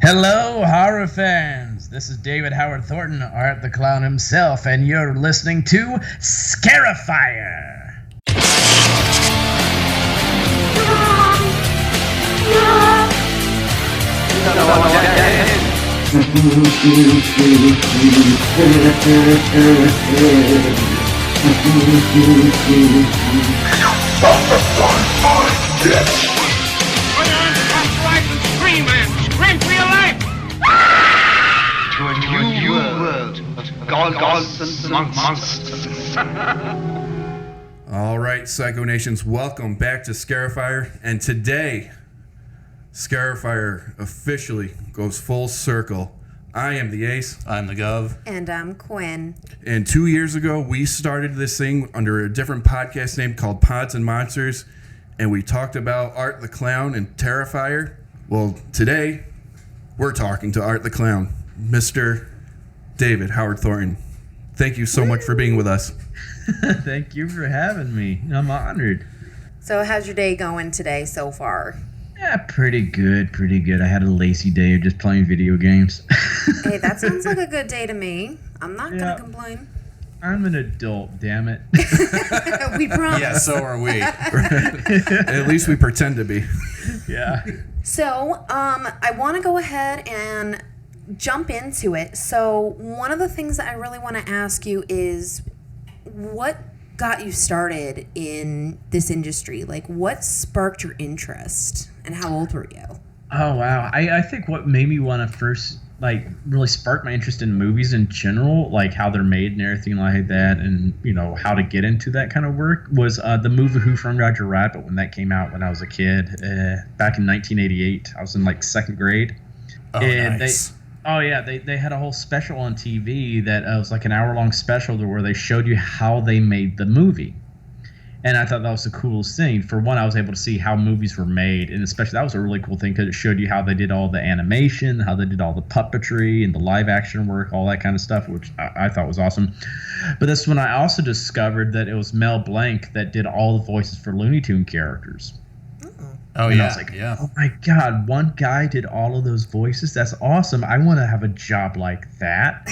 Hello, horror fans. This is David Howard Thornton, Art the Clown himself, and you're listening to Scarifyer. To a new world of gods and monsters. All right, Psycho Nations, welcome back to Scarifyer. And today, Scarifyer officially goes full circle. I am the Ace. I'm the Gov. And I'm Quinn. And 2 years ago, we started this thing under a different podcast name called Pods and Monsters. And we talked about Art the Clown and Terrifier. Well, today, we're talking to Art the Clown, Mr. David Howard Thornton. Thank you so much for being with us. Thank you for having me. I'm honored. So how's your day going today so far? Yeah, pretty good. I had a lazy day of just playing video games. Hey, that sounds like a good day to me. I'm not going to complain. I'm an adult, damn it. We promise. Yeah, so are we. At least we pretend to be. Yeah. So, I want to go ahead and jump into it. So, one of the things that I really want to ask you is, what got you started in this industry? Like, what sparked your interest, and how old were you? Oh, wow. I think what made me want to first, really spark my interest in movies in general, like how they're made and everything like that, and, how to get into that kind of work, was the movie Who Framed Roger Rabbit when that came out when I was a kid, back in 1988. I was in, second grade. Oh, and nice. They had a whole special on TV that was like an hour-long special where they showed you how they made the movie. And I thought that was the coolest thing. For one, I was able to see how movies were made, and especially that was a really cool thing because it showed you how they did all the animation, how they did all the puppetry and the live action work, all that kind of stuff, which I thought was awesome. But that's when I also discovered that it was Mel Blanc that did all the voices for Looney Tune characters. Oh, And yeah. I was like, yeah. oh my God, one guy did all of those voices? That's awesome. I want to have a job like that.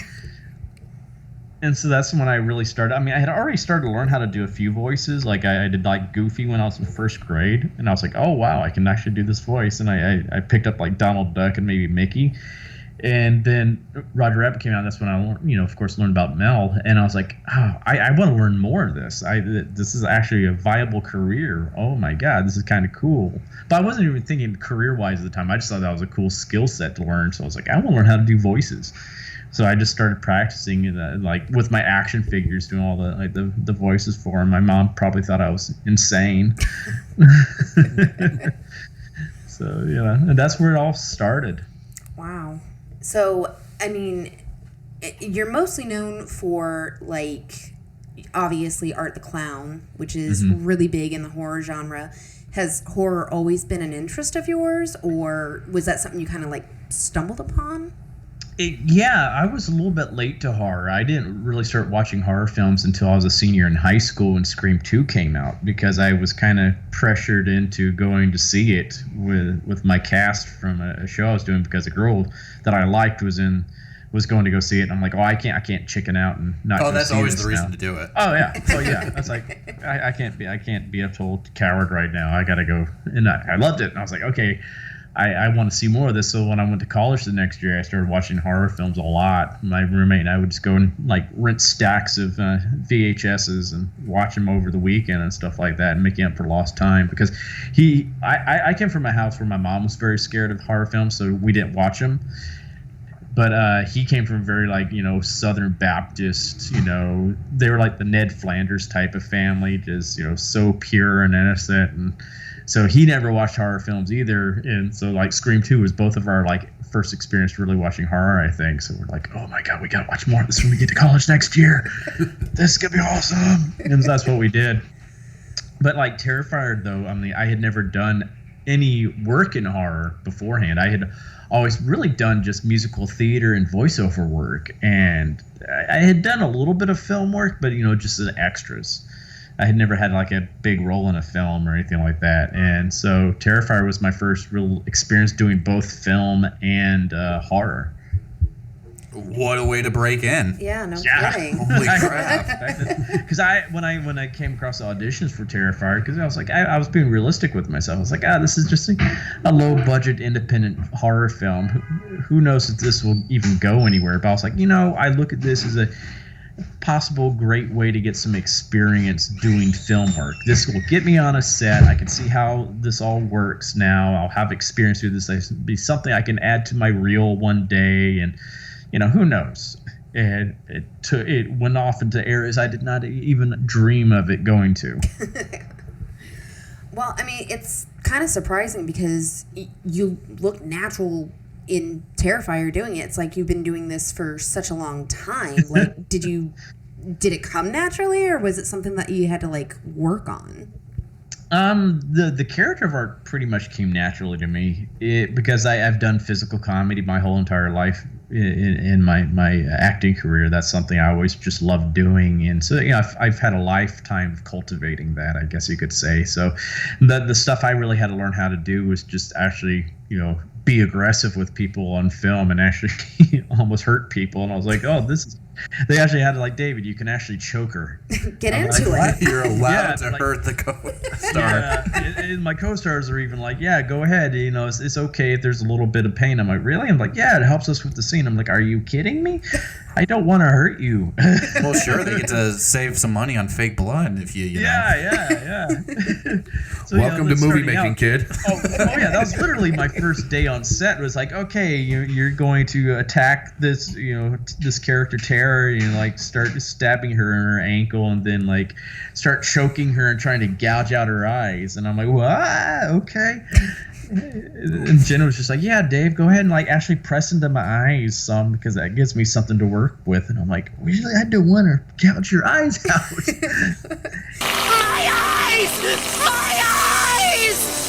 And so that's when I really started. I mean, I had already started to learn how to do a few voices. Like I did Goofy when I was in first grade. And I was like, oh, wow, I can actually do this voice. And I picked up Donald Duck and maybe Mickey. And then Roger Rabbit came out. That's when I learned, of course, learned about Mel. And I was like, oh, I want to learn more of this. This is actually a viable career. Oh, my God, this is kind of cool. But I wasn't even thinking career-wise at the time. I just thought that was a cool skill set to learn. So I was like, I want to learn how to do voices. So I just started practicing, with my action figures, doing all the voices for them. My mom probably thought I was insane. So, and that's where it all started. Wow. So, I mean, you're mostly known for, obviously Art the Clown, which is really big in the horror genre. Has horror always been an interest of yours, or was that something you kind of, stumbled upon? I was a little bit late to horror. I didn't really start watching horror films until I was a senior in high school when Scream 2 came out, because I was kind of pressured into going to see it with my cast from a show I was doing, because a girl that I liked was going to go see it, and I'm like, oh, I can't chicken out and not. Oh, go that's see always this the reason now. to do it. Oh yeah, That's like I can't be a total coward right now. I gotta go, and I loved it, and I was like, okay. I want to see more of this. So when I went to college the next year, I started watching horror films a lot. My roommate and I would just go and rent stacks of VHSs and watch them over the weekend and stuff like that, and making up for lost time. Because I came from a house where my mom was very scared of horror films, so we didn't watch them. But he came from very Southern Baptist, they were like the Ned Flanders type of family, just so pure and innocent, and so he never watched horror films either. And so Scream 2 was both of our first experience really watching horror, I think. So we're like, oh my God, we gotta watch more of this when we get to college next year. This is gonna be awesome. And that's what we did. But Terrifier, though, I mean, I had never done any work in horror beforehand. I had always really done just musical theater and voiceover work, and I had done a little bit of film work, but just as extras. I had never had like a big role in a film or anything like that, and so Terrifier was my first real experience doing both film and horror. What a way to break in. Yeah, no Yeah. kidding. Holy crap. Because when I came across the auditions for Terrifier, because I was like, I was being realistic with myself. I was like, this is just a low budget independent horror film. Who knows if this will even go anywhere? But I was like, I look at this as a possible great way to get some experience doing film work. This will get me on a set. I can see how this all works now. I'll have experience with this. It'll be something I can add to my reel one day, and who knows? And it went off into areas I did not even dream of it going to. Well, I mean, it's kind of surprising because you look natural in Terrifier doing it. It's like you've been doing this for such a long time. Like, did it come naturally, or was it something that you had to like work on? The character of art pretty much came naturally to me because I've done physical comedy my whole entire life in my acting career. That's something I always just loved doing, and so I've had a lifetime of cultivating that, I guess you could say. So the stuff I really had to learn how to do was just actually be aggressive with people on film and actually almost hurt people. And I was like, they actually had to, like, David, you can actually choke her. Get into it. You're allowed to like, hurt the co-star. Yeah, and my co-stars are even like, yeah, go ahead. It's okay if there's a little bit of pain. I'm like, really? I'm like, yeah, it helps us with the scene. I'm like, are you kidding me? I don't want to hurt you. Well, sure, they get to save some money on fake blood if you know. Yeah. So, Welcome to movie making, kid. Oh yeah, that was literally my first day on set. It was like, okay, you're going to attack this, this character Tara, like start stabbing her in her ankle, and then like start choking her and trying to gouge out her eyes. And I'm like, what? Okay. And Jenna was just like, yeah, Dave, go ahead and like actually press into my eyes some, because that gives me something to work with. And I'm like, really? I don't want to gouge your eyes out. My eyes!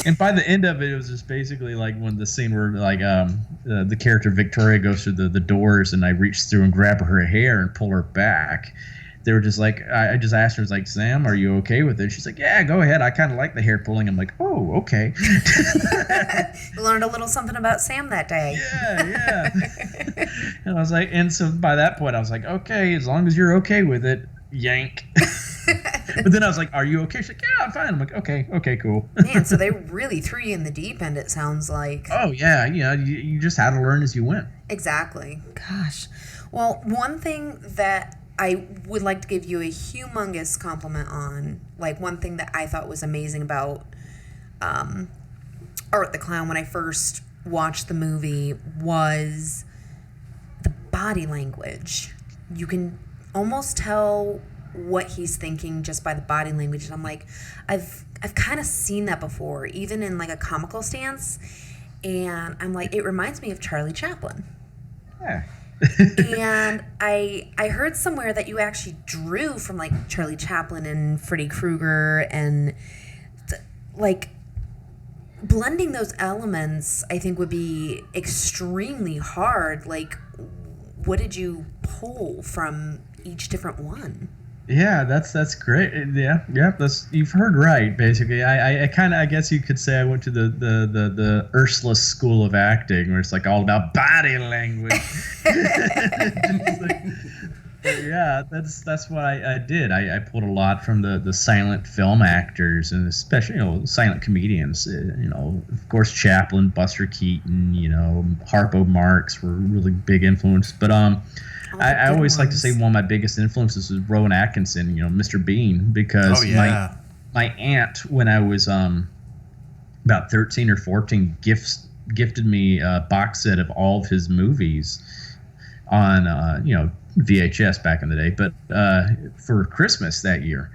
And by the end of it, it was just basically like when the scene where like the character Victoria goes through the doors, and I reach through and grab her hair and pull her back. They were just like, I just asked her, like, Sam, are you okay with it? She's like, yeah, go ahead. I kind of like the hair pulling. I'm like, oh, okay. Learned a little something about Sam that day. Yeah. And I was like, and so by that point, I was like, okay, as long as you're okay with it, yank. But then I was like, are you okay? She's like, yeah, I'm fine. I'm like, okay, cool. Man, so they really threw you in the deep end, it sounds like. Oh, yeah. You just had to learn as you went. Exactly. Gosh. Well, one thing that I would like to give you a humongous compliment on, like one thing that I thought was amazing about Art the Clown when I first watched the movie was the body language. You can almost tell what he's thinking just by the body language. And I'm like, I've kind of seen that before, even in like a comical stance. And I'm like, it reminds me of Charlie Chaplin. Yeah. And I heard somewhere that you actually drew from like Charlie Chaplin and Freddy Krueger, and like blending those elements I think would be extremely hard. Like, what did you pull from each different one? Yeah, that's great. Yeah, that's, you've heard right. Basically, I kind of, I guess you could say I went to the Ursula School of Acting, where it's like all about body language. Yeah, that's what I did. I pulled a lot from the silent film actors, and especially silent comedians. Of course, Chaplin, Buster Keaton, Harpo Marx were really big influence. But I always like to say one of my biggest influences was Rowan Atkinson, Mr. Bean, because my aunt, when I was about 13 or 14, gifted me a box set of all of his movies on VHS back in the day, but for Christmas that year.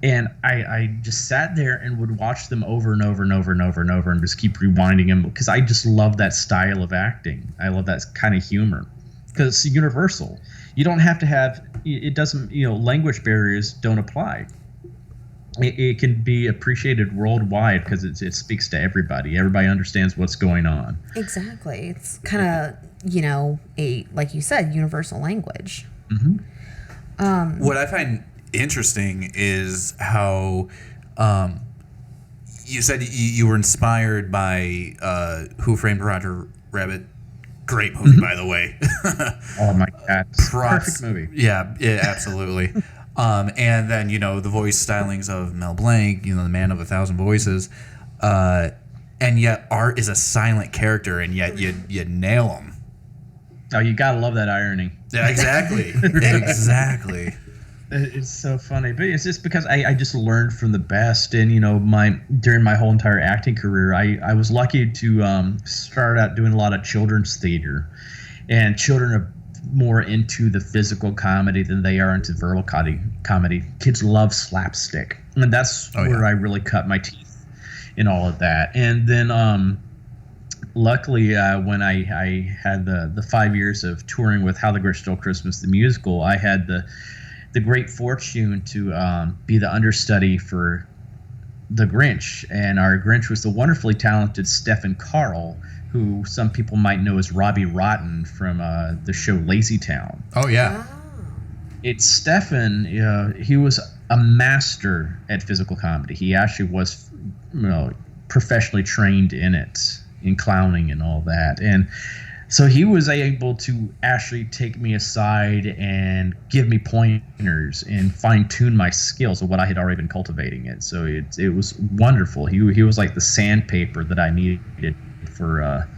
And I just sat there and would watch them over and over and over and over and over and just keep rewinding them, because I just love that style of acting. I love that kind of humor, because it's universal. You don't have to have, it doesn't, language barriers don't apply. It can be appreciated worldwide because it speaks to everybody. Everybody understands what's going on. Exactly. It's kind of, a, like you said, universal language. What I find interesting is how you said you were inspired by Who Framed Roger Rabbit. Great movie, by the way. Oh my God, perfect movie. Yeah, absolutely. And then the voice stylings of Mel Blanc, the man of 1,000 voices, and yet Art is a silent character, and yet you nail him. Oh, you gotta love that irony. Yeah, exactly, exactly. It's so funny, but it's just because I just learned from the best, and during my whole entire acting career, I was lucky to start out doing a lot of children's theater, and children are more into the physical comedy than they are into verbal comedy. Kids love slapstick, and that's where I really cut my teeth in all of that. And then luckily, when I had the 5 years of touring with How the Grinch Stole Christmas, the musical, I had the great fortune to be the understudy for the Grinch, and our Grinch was the wonderfully talented Stephen Carl, who some people might know as Robbie Rotten from the show Lazy Town. Oh yeah. It's Stephen. He was a master at physical comedy. He actually was professionally trained in it, in clowning and all that, and so he was able to actually take me aside and give me pointers and fine-tune my skills of what I had already been cultivating. It so it was wonderful. He was like the sandpaper that I needed for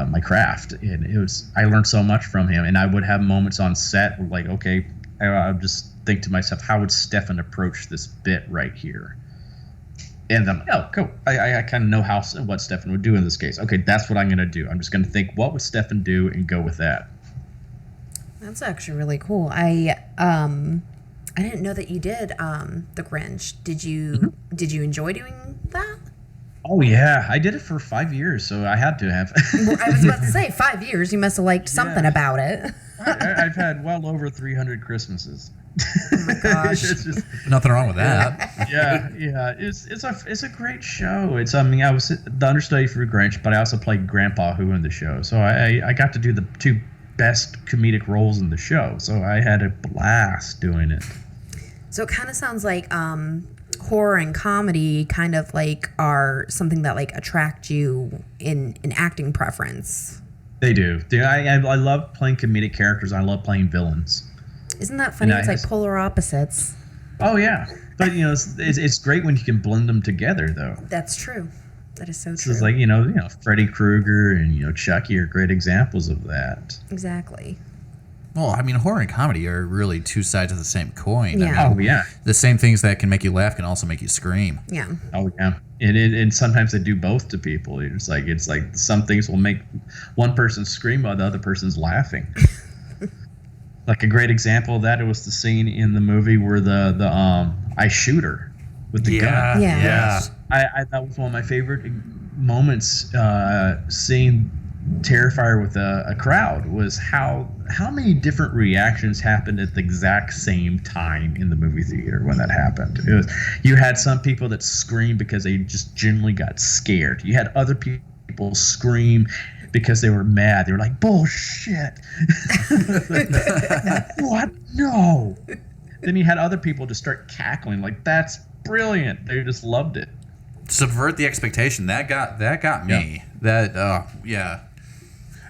my craft, and I learned so much from him. And I would have moments on set where, like, okay, I would just think to myself, how would Stefan approach this bit right here? And I'm like, oh, cool. I kind of know what Stefan would do in this case. Okay, that's what I'm going to do. I'm just going to think, what would Stefan do, and go with that. That's actually really cool. I didn't know that you did the Grinch. Did you enjoy doing that? Oh yeah, I did it for 5 years, so I had to have. Well, I was about to say 5 years. You must have liked something about it. I've had well over 300 Christmases. Oh my gosh. It's just, Nothing wrong with that. yeah. It's a great show. I was the understudy for Grinch, but I also played Grandpa Who in the show, so I got to do the two best comedic roles in the show. So I had a blast doing it. So it kind of sounds like horror and comedy kind of like are something that like attract you in acting preference. They do. I love playing comedic characters. I love playing villains. Isn't that funny? It's like polar opposites. Oh yeah, but it's great when you can blend them together, though. That's true. That is so true. So it's like Freddy Krueger and Chucky are great examples of that. Exactly. Well, I mean, horror and comedy are really two sides of the same coin. Yeah. Oh yeah. The same things that can make you laugh can also make you scream. Yeah. Oh yeah. And sometimes they do both to people. It's like some things will make one person scream while the other person's laughing. Like a great example of that, it was the scene in the movie where the I shoot her with the gun. Yeah. That was one of my favorite moments, seeing Terrifier with a crowd, was how many different reactions happened at the exact same time in the movie theater when that happened. You had some people that screamed because they just genuinely got scared. You had other people scream because they were mad. They were like, bullshit. What? No. Then you had other people just start cackling like, that's brilliant. They just loved it. Subvert the expectation. That got me. Yeah.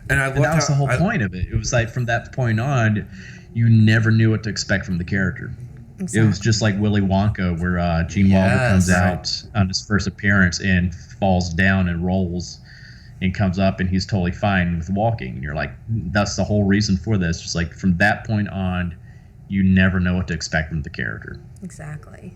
And that was the whole point of it. It was like from that point on, you never knew what to expect from the character. Exactly. It was just like Willy Wonka, where Gene Wilder comes out on his first appearance and falls down and rolls and comes up, and he's totally fine with walking. And you're like, that's the whole reason for this. Just like from that point on, you never know what to expect from the character. Exactly.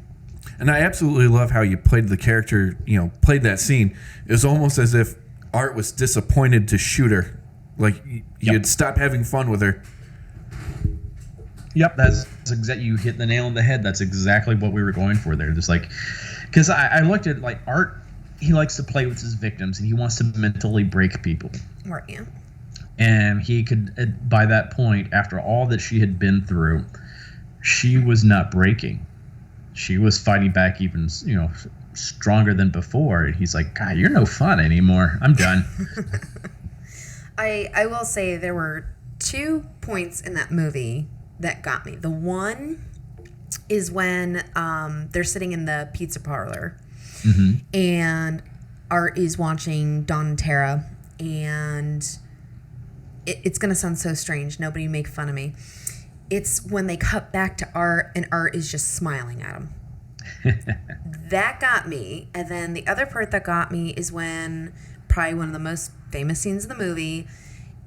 And I absolutely love how you played the character, played that scene. It was almost as if Art was disappointed to shoot her. Like, you had stopped having fun with her. Yep, that's exactly. You hit the nail on the head. That's exactly what we were going for there. Just like, because I looked at like Art, he likes to play with his victims and he wants to mentally break people. Right. Yeah. And he could, by that point, after all that she had been through, she was not breaking. She was fighting back even, stronger than before. And he's like, God, you're no fun anymore. I'm done. I will say there were 2 points in that movie that got me. The one is when they're sitting in the pizza parlor, and Art is watching Dawn and Tara, and it's going to sound so strange. Nobody make fun of me. It's when they cut back to Art, and Art is just smiling at him. That got me. And then the other part that got me is when, probably one of the most famous scenes in the movie,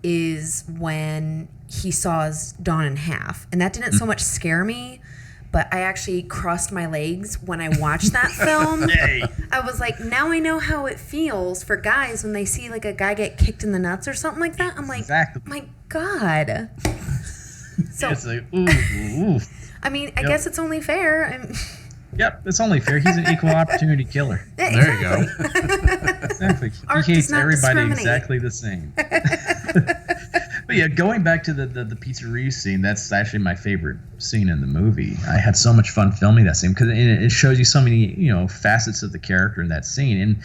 is when he saws Dawn in half. And that didn't so much scare me, but I actually crossed my legs when I watched that film. Yay. I was like, now I know how it feels for guys when they see like a guy get kicked in the nuts or something like that. I'm like, Exactly. my God. So, It's like, ooh. I mean, I guess it's only fair. Yep, it's only fair. He's an equal opportunity killer. There you go. Exactly. Art He does hates not everybody discriminate. exactly the same. But yeah, going back to the pizzeria scene, that's actually my favorite scene in the movie. I had so much fun filming that scene because it shows you so many, facets of the character in that scene. And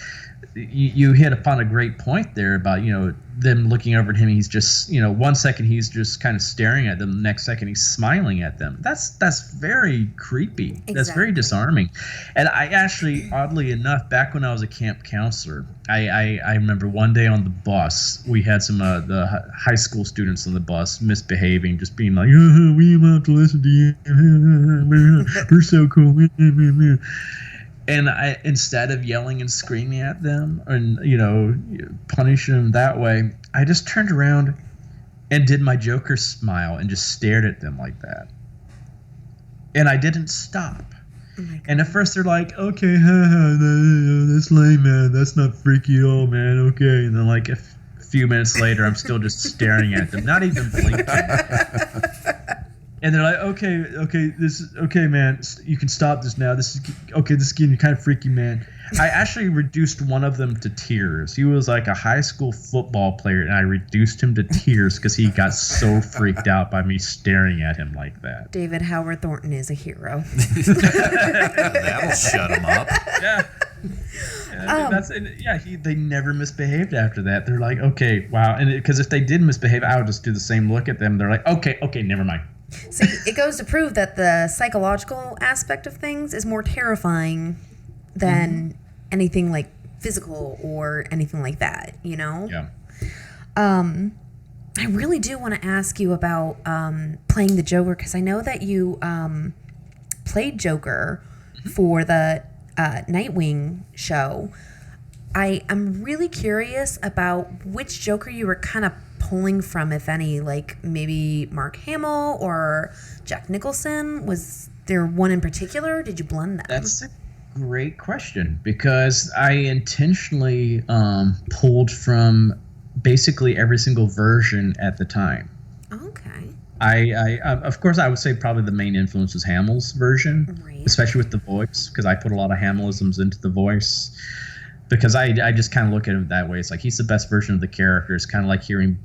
you hit upon a great point there about, them looking over at him. He's just, 1 second he's just kind of staring at them. The next second he's smiling at them. That's very creepy. Exactly. That's very disarming. And I actually, oddly enough, back when I was a camp counselor, I remember one day on the bus, we had some the high school students on the bus misbehaving, just being like, we have to listen to you. We're so cool. And I, instead of yelling and screaming at them and, punishing them that way, I just turned around and did my Joker smile and just stared at them like that. And I didn't stop. And at first they're like, okay, that's lame, man. That's not freaky at all, man. Okay. And then like a few minutes later, I'm still just staring at them, not even blinking. And they're like, okay, this is okay, man. You can stop this now. This is getting kind of freaky, man. I actually reduced one of them to tears. He was like a high school football player, and I reduced him to tears because he got so freaked out by me staring at him like that. David Howard Thornton is a hero. That'll shut him up. Yeah. They never misbehaved after that. They're like, okay, wow. And because if they did misbehave, I would just do the same look at them. They're like, okay, never mind. See, it goes to prove that the psychological aspect of things is more terrifying than anything like physical or anything like that, Yeah. I really do want to ask you about playing the Joker, because I know that you played Joker for the Nightwing show. I'm really curious about which Joker you were kind of pulling from, if any, like maybe Mark Hamill or Jack Nicholson. Was there one in particular? Did you blend them? That's a great question, because I intentionally pulled from basically every single version at the time. Okay. I of course, I would say probably the main influence was Hamill's version, Right. especially with the voice, because I put a lot of Hamilisms into the voice. Because I just kind of look at it that way. It's like he's the best version of the character. It's kind of like hearing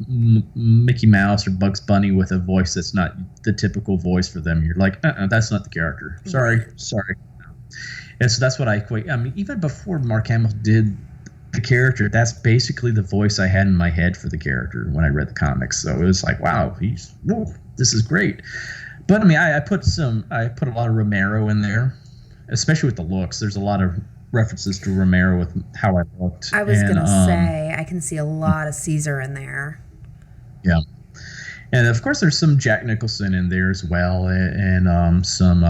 Mickey Mouse or Bugs Bunny with a voice that's not the typical voice for them. You're like, that's not the character. Sorry. And so that's what I equate. I mean, even before Mark Hamill did the character, that's basically the voice I had in my head for the character when I read the comics. So it was like, wow, this is great. But I mean, I put a lot of Romero in there, especially with the looks. There's a lot of references to Romero with how I looked. I was gonna say I can see a lot of Caesar in there. Yeah, and of course there's some Jack Nicholson in there as well, and some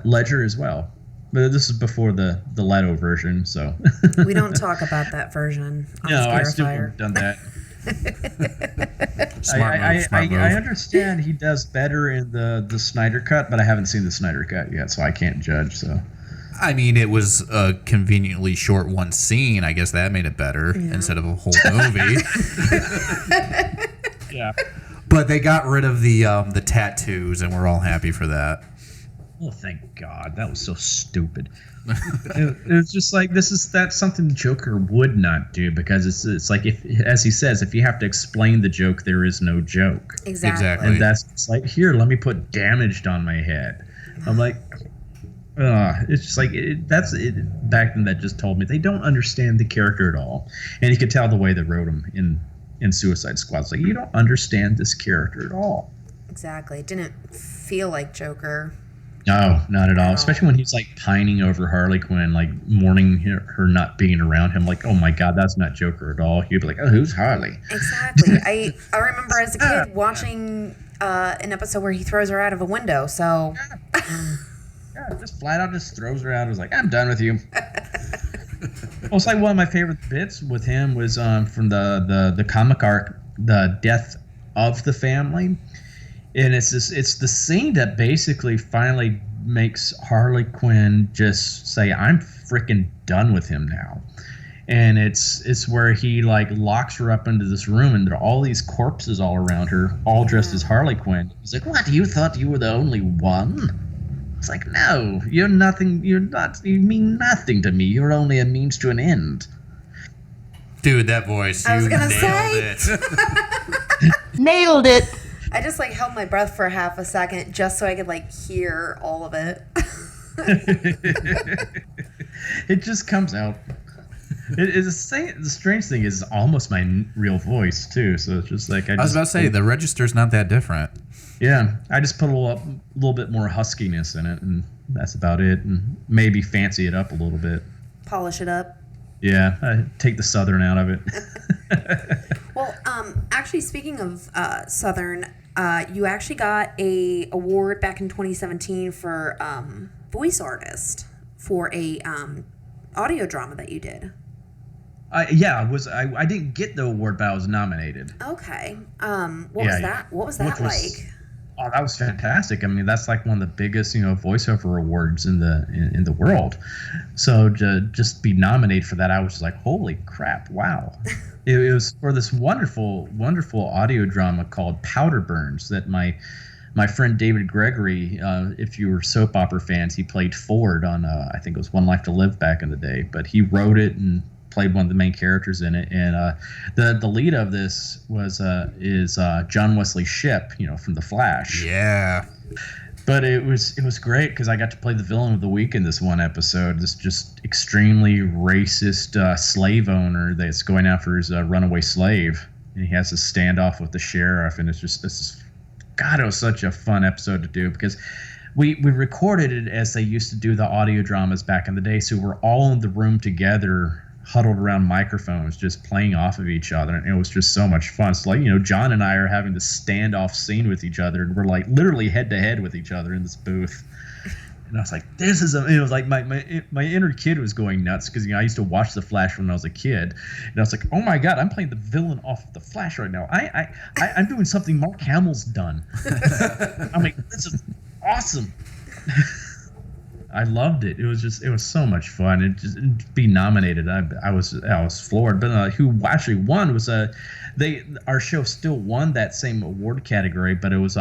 Ledger as well. But this is before the Leto version, so We don't talk about that version on no, I still Scarifyer. haven't done that. Smart move. I understand he does better in the Snyder cut, but I haven't seen the Snyder cut yet, so I can't judge. So. I mean, it was a conveniently short one scene. I guess that made it better instead of a whole movie. Yeah. But they got rid of the tattoos, and we're all happy for that. Oh, thank God. That was so stupid. It's just like that's something Joker would not do, because it's like, if, as he says, if you have to explain the joke, there is no joke. Exactly. And that's it's like, here, let me put damaged on my head. I'm like, it's just like that's it. Back then, that just told me they don't understand the character at all, and you could tell the way they wrote him in Suicide Squad. It's like, you don't understand this character at all. Exactly. It didn't feel like Joker. No, not at all. Especially when he's like pining over Harley Quinn, like mourning her not being around him. Like, oh my God, that's not Joker at all. He'd be like, oh, who's Harley? Exactly. I remember as a kid watching an episode where he throws her out of a window. So Yeah, just flat out just throws her out. I was like, I'm done with you. Well, it's like one of my favorite bits with him was from the comic arc, The Death of the Family. And it's the scene that basically finally makes Harley Quinn just say, I'm freaking done with him now. And it's where he like locks her up into this room and there are all these corpses all around her, all dressed as Harley Quinn. He's like, what, you thought you were the only one? It's like, no, you're nothing, you mean nothing to me. You're only a means to an end. Dude, that voice, I was you gonna nailed say. it. Nailed it. I just like held my breath for half a second just so I could like hear all of it. It just comes out. The strange thing is it's almost my real voice too. So it's just like I was about to say the register's not that different. Yeah, I just put a little bit more huskiness in it, and that's about it. And maybe fancy it up a little bit. Polish it up. Yeah, I take the southern out of it. Well, actually, speaking of Southern, you actually got a award back in 2017 for voice artist for a audio drama that you did. Yeah, I didn't get the award, but I was nominated. Okay. What was that like? Oh, that was fantastic. I mean, that's like one of the biggest, voiceover awards in the world. So to just be nominated for that, I was just like, holy crap, wow. It was for this wonderful, wonderful audio drama called Powder Burns that my friend David Gregory, if you were soap opera fans, he played Ford on, I think it was One Life to Live back in the day. But he wrote it and played one of the main characters in it, and the lead of this is John Wesley Shipp, from The Flash. Yeah. But it was great because I got to play the villain of the week in this one episode. This just extremely racist slave owner that's going after his runaway slave, and he has a standoff with the sheriff, and God, it was such a fun episode to do because we recorded it as they used to do the audio dramas back in the day, so we're all in the room together, huddled around microphones, just playing off of each other, and it was just so much fun. So like, John and I are having this standoff scene with each other, and we're like literally head to head with each other in this booth. And I was like, it was like my inner kid was going nuts because I used to watch The Flash when I was a kid, and I was like, oh my God, I'm playing the villain off of The Flash right now. I'm doing something Mark Hamill's done. I'm like, this is awesome. I loved it. It was so much fun. And just to be nominated, I was floored. But who actually won was our show still won that same award category, but it was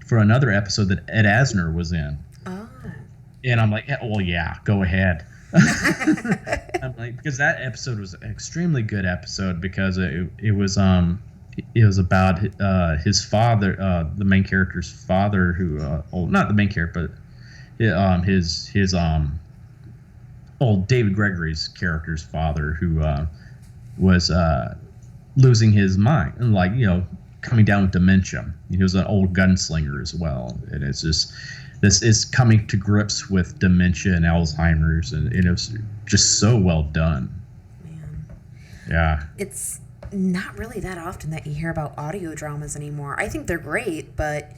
for another episode that Ed Asner was in. Oh. And I'm like, well, yeah, go ahead. I'm like, because that episode was an extremely good episode because it was about his father, the main character's father, who not the main character, but his David Gregory's character's father, who was losing his mind and coming down with dementia. He was an old gunslinger as well, and it's just this is coming to grips with dementia and Alzheimer's, and it was just so well done. Man. Yeah. It's not really that often that you hear about audio dramas anymore. I think they're great, but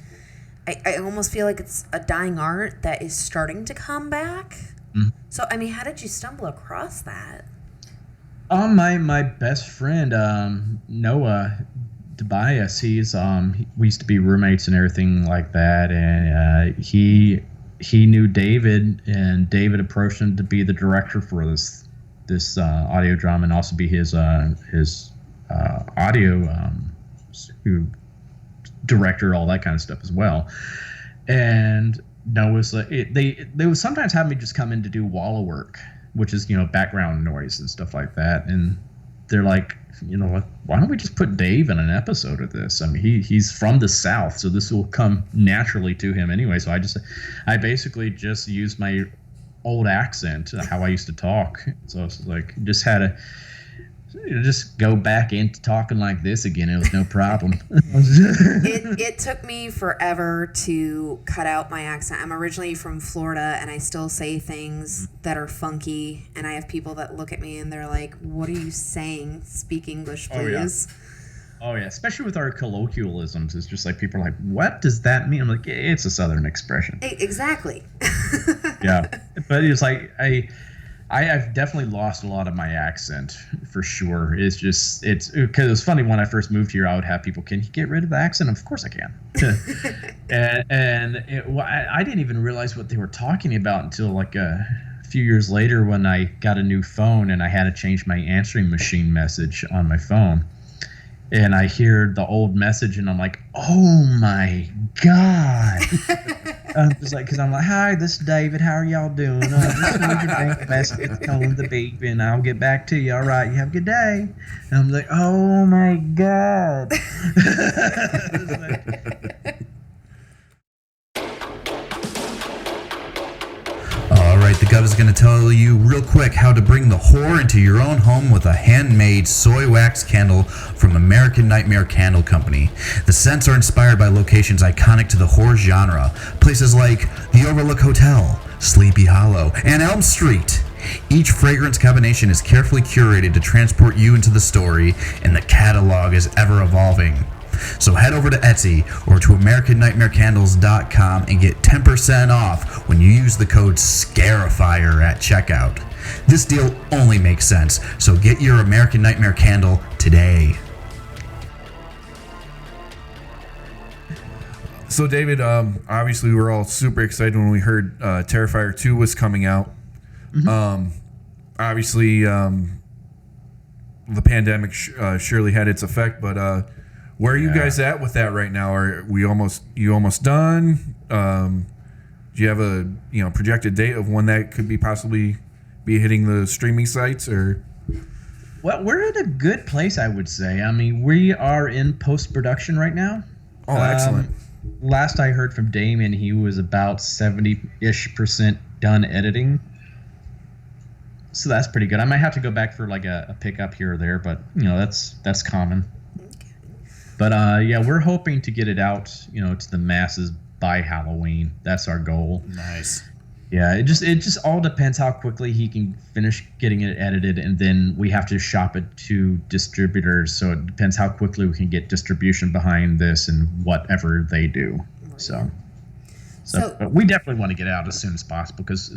I almost feel like it's a dying art that is starting to come back. Mm-hmm. So, I mean, how did you stumble across that? My best friend, Noah Tobias, we used to be roommates and everything like that, and he knew David, and David approached him to be the director for this audio drama and also be his audio director, all that kind of stuff as well. And Noah's like, they would sometimes have me just come in to do wall work, which is background noise and stuff like that, and they're like, why don't we just put Dave in an episode of this? I mean, he's from the South, so this will come naturally to him anyway. So I basically just used my old accent, how I used to talk. So it's like just had just go back into talking like this again. It was no problem. It took me forever to cut out my accent. I'm originally from Florida, and I still say things that are funky. And I have people that look at me and they're like, "What are you saying? Speak English, please." Oh yeah, especially with our colloquialisms. It's just like people are like, "What does that mean?" I'm like, "It's a Southern expression." Exactly. Yeah, but it's like I've definitely lost a lot of my accent for sure. It's because it was funny when I first moved here. I would have people, "Can you get rid of the accent?" Of course I can. I didn't even realize what they were talking about until like a few years later when I got a new phone and I had to change my answering machine message on my phone. And I hear the old message, and I'm like, "Oh my God!" I'm just like, because I'm like, "Hi, this is David. How are y'all doing? Just leave your bank message. It's calling the beep, and I'll get back to you. All right, you have a good day." And I'm like, "Oh my God!" All right, the Gov is going to tell you real quick how to bring the horror into your own home with a handmade soy wax candle from American Nightmare Candle Company. The scents are inspired by locations iconic to the horror genre, places like the Overlook Hotel, Sleepy Hollow, and Elm Street. Each fragrance combination is carefully curated to transport you into the story, and the catalog is ever evolving. So head over to Etsy or to AmericanNightmareCandles.com and get 10% off when you use the code Scarifyer at checkout. This deal only makes sense, so get your American Nightmare candle today. So, David, obviously we were all super excited when we heard Terrifier 2 was coming out. Mm-hmm. Obviously, the pandemic surely had its effect, but where are you guys at with that right now? Are you almost done? Do you have a projected date of when that could be possibly be hitting the streaming sites? Or well, we're in a good place, I would say. I mean, we are in post-production right now. Oh, excellent. Last I heard from Damien, he was about 70-ish% done editing. So that's pretty good. I might have to go back for like a pickup here or there, but that's common. But yeah, we're hoping to get it out, to the masses by Halloween. That's our goal. Nice. Yeah, it just all depends how quickly he can finish getting it edited, and then we have to shop it to distributors. So it depends how quickly we can get distribution behind this and whatever they do. So but we definitely want to get it out as soon as possible because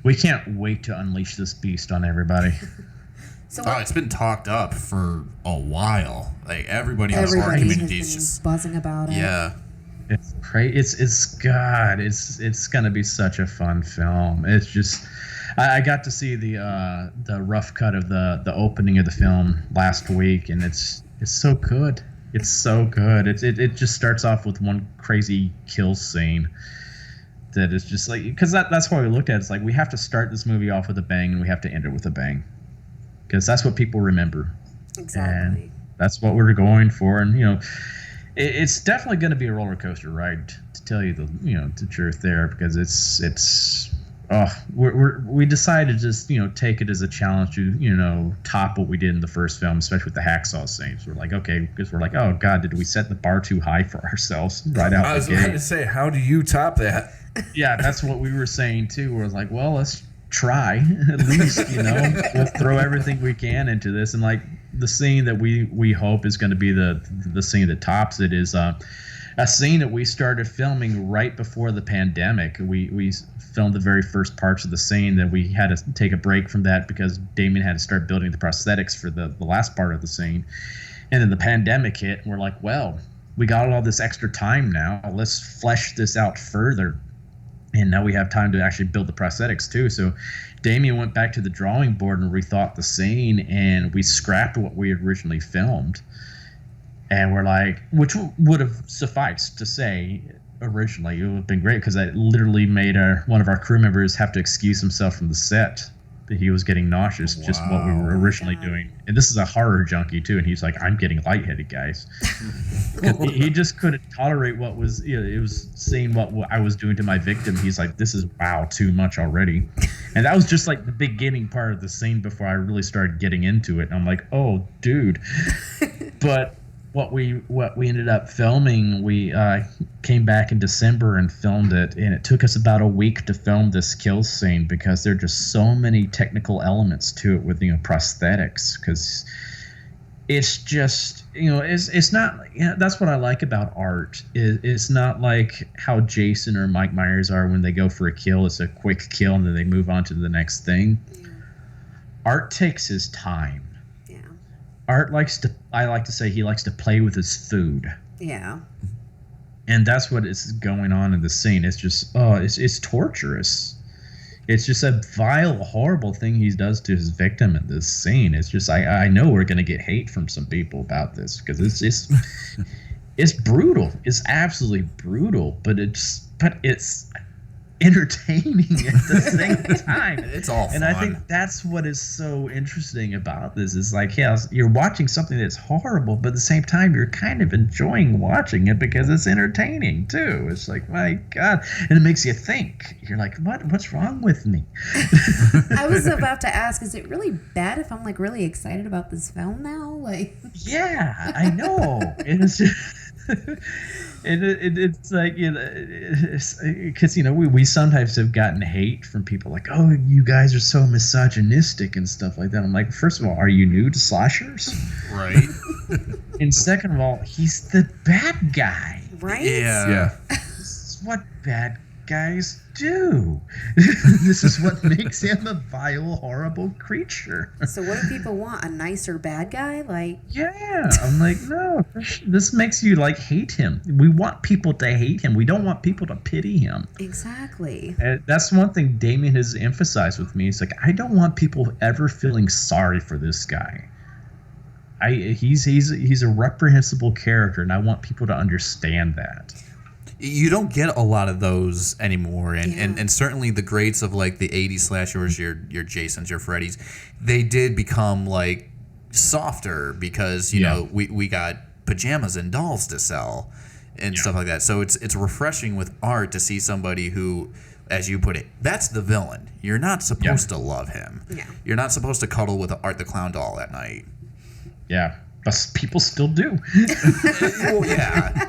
we can't wait to unleash this beast on everybody. It's been talked up for a while. Like everybody in the horror community is just buzzing about it. Yeah, it's crazy. It's gonna be such a fun film. It's just I got to see the rough cut of the opening of the film last week, and it's so good. It's so good. It just starts off with one crazy kill scene that is just like, because that's why we looked at it. It's like we have to start this movie off with a bang and we have to end it with a bang. Because that's what people remember. Exactly. And that's what we're going for. And, it's definitely going to be a roller coaster ride, to tell you the truth there, because we decided to just, take it as a challenge to, top what we did in the first film, especially with the hacksaw scenes. We're like, okay, because we're like, oh God, did we set the bar too high for ourselves right out the gate? I was about to say, how do you top that? Yeah, that's what we were saying too. We're like, well, let's try at least, we'll throw everything we can into this. And like the scene that we hope is going to be the scene that tops it is a scene that we started filming right before the pandemic. We filmed the very first parts of the scene, that we had to take a break from that because Damien had to start building the prosthetics for the last part of the scene. And then the pandemic hit, and we're like, well, we got all this extra time now, let's flesh this out further. And now we have time to actually build the prosthetics too. So Damien went back to the drawing board and rethought the scene, and we scrapped what we had originally filmed. And we're like, which would have sufficed to say originally, it would have been great because I literally made one of our crew members have to excuse himself from the set that he was getting nauseous, just what we were originally doing. And this is a horror junkie too, and he's like, I'm getting lightheaded, guys. He just couldn't tolerate what was, it was seeing what I was doing to my victim. He's like, this is too much already. And that was just like the beginning part of the scene before I really started getting into it. And I'm like, oh, dude. But what we ended up filming, we came back in December and filmed it, and it took us about a week to film this kill scene because there are just so many technical elements to it with prosthetics. Because it's just it's not that's what I like about art. It's not like how Jason or Mike Myers are when they go for a kill. It's a quick kill and then they move on to the next thing. Art takes his time. Art I like to say he likes to play with his food. Yeah. And that's what is going on in the scene. It's just, it's torturous. It's just a vile, horrible thing he does to his victim in this scene. It's just, I know we're going to get hate from some people about this because it's brutal. It's absolutely brutal, but it's entertaining at the same time. It's all fun. And I think that's what is so interesting about this is like, you're watching something that's horrible, but at the same time you're kind of enjoying watching it because it's entertaining too. It's like, my God. And it makes you think. You're like, what's wrong with me? I was about to ask, is it really bad if I'm like really excited about this film now? Like, yeah, I know. It's just it's like, because we sometimes have gotten hate from people like, oh, you guys are so misogynistic and stuff like that. I'm like, first of all, are you new to slashers? Right. And second of all, he's the bad guy. right? Yeah. This is what bad guys do. This is what makes him a vile, horrible creature. So what do people want? A nicer bad guy? Like, Yeah, I'm like, no, this makes you like hate him. We want people to hate him. We don't want people to pity him. exactly. And that's one thing Damien has emphasized with me. It's like, I don't want people ever feeling sorry for this guy. He's a reprehensible character, and I want people to understand that. You don't get a lot of those anymore, and, Yeah. and certainly the greats of like the 80s slashers, your Jasons, your Freddys, they did become like softer because you know we got pajamas and dolls to sell and stuff like that. So it's refreshing with art to see somebody who, as you put it, that's the villain. You're not supposed to love him. Yeah. You're not supposed to cuddle with Art the Clown doll at night. Yeah, but people still do. Oh yeah.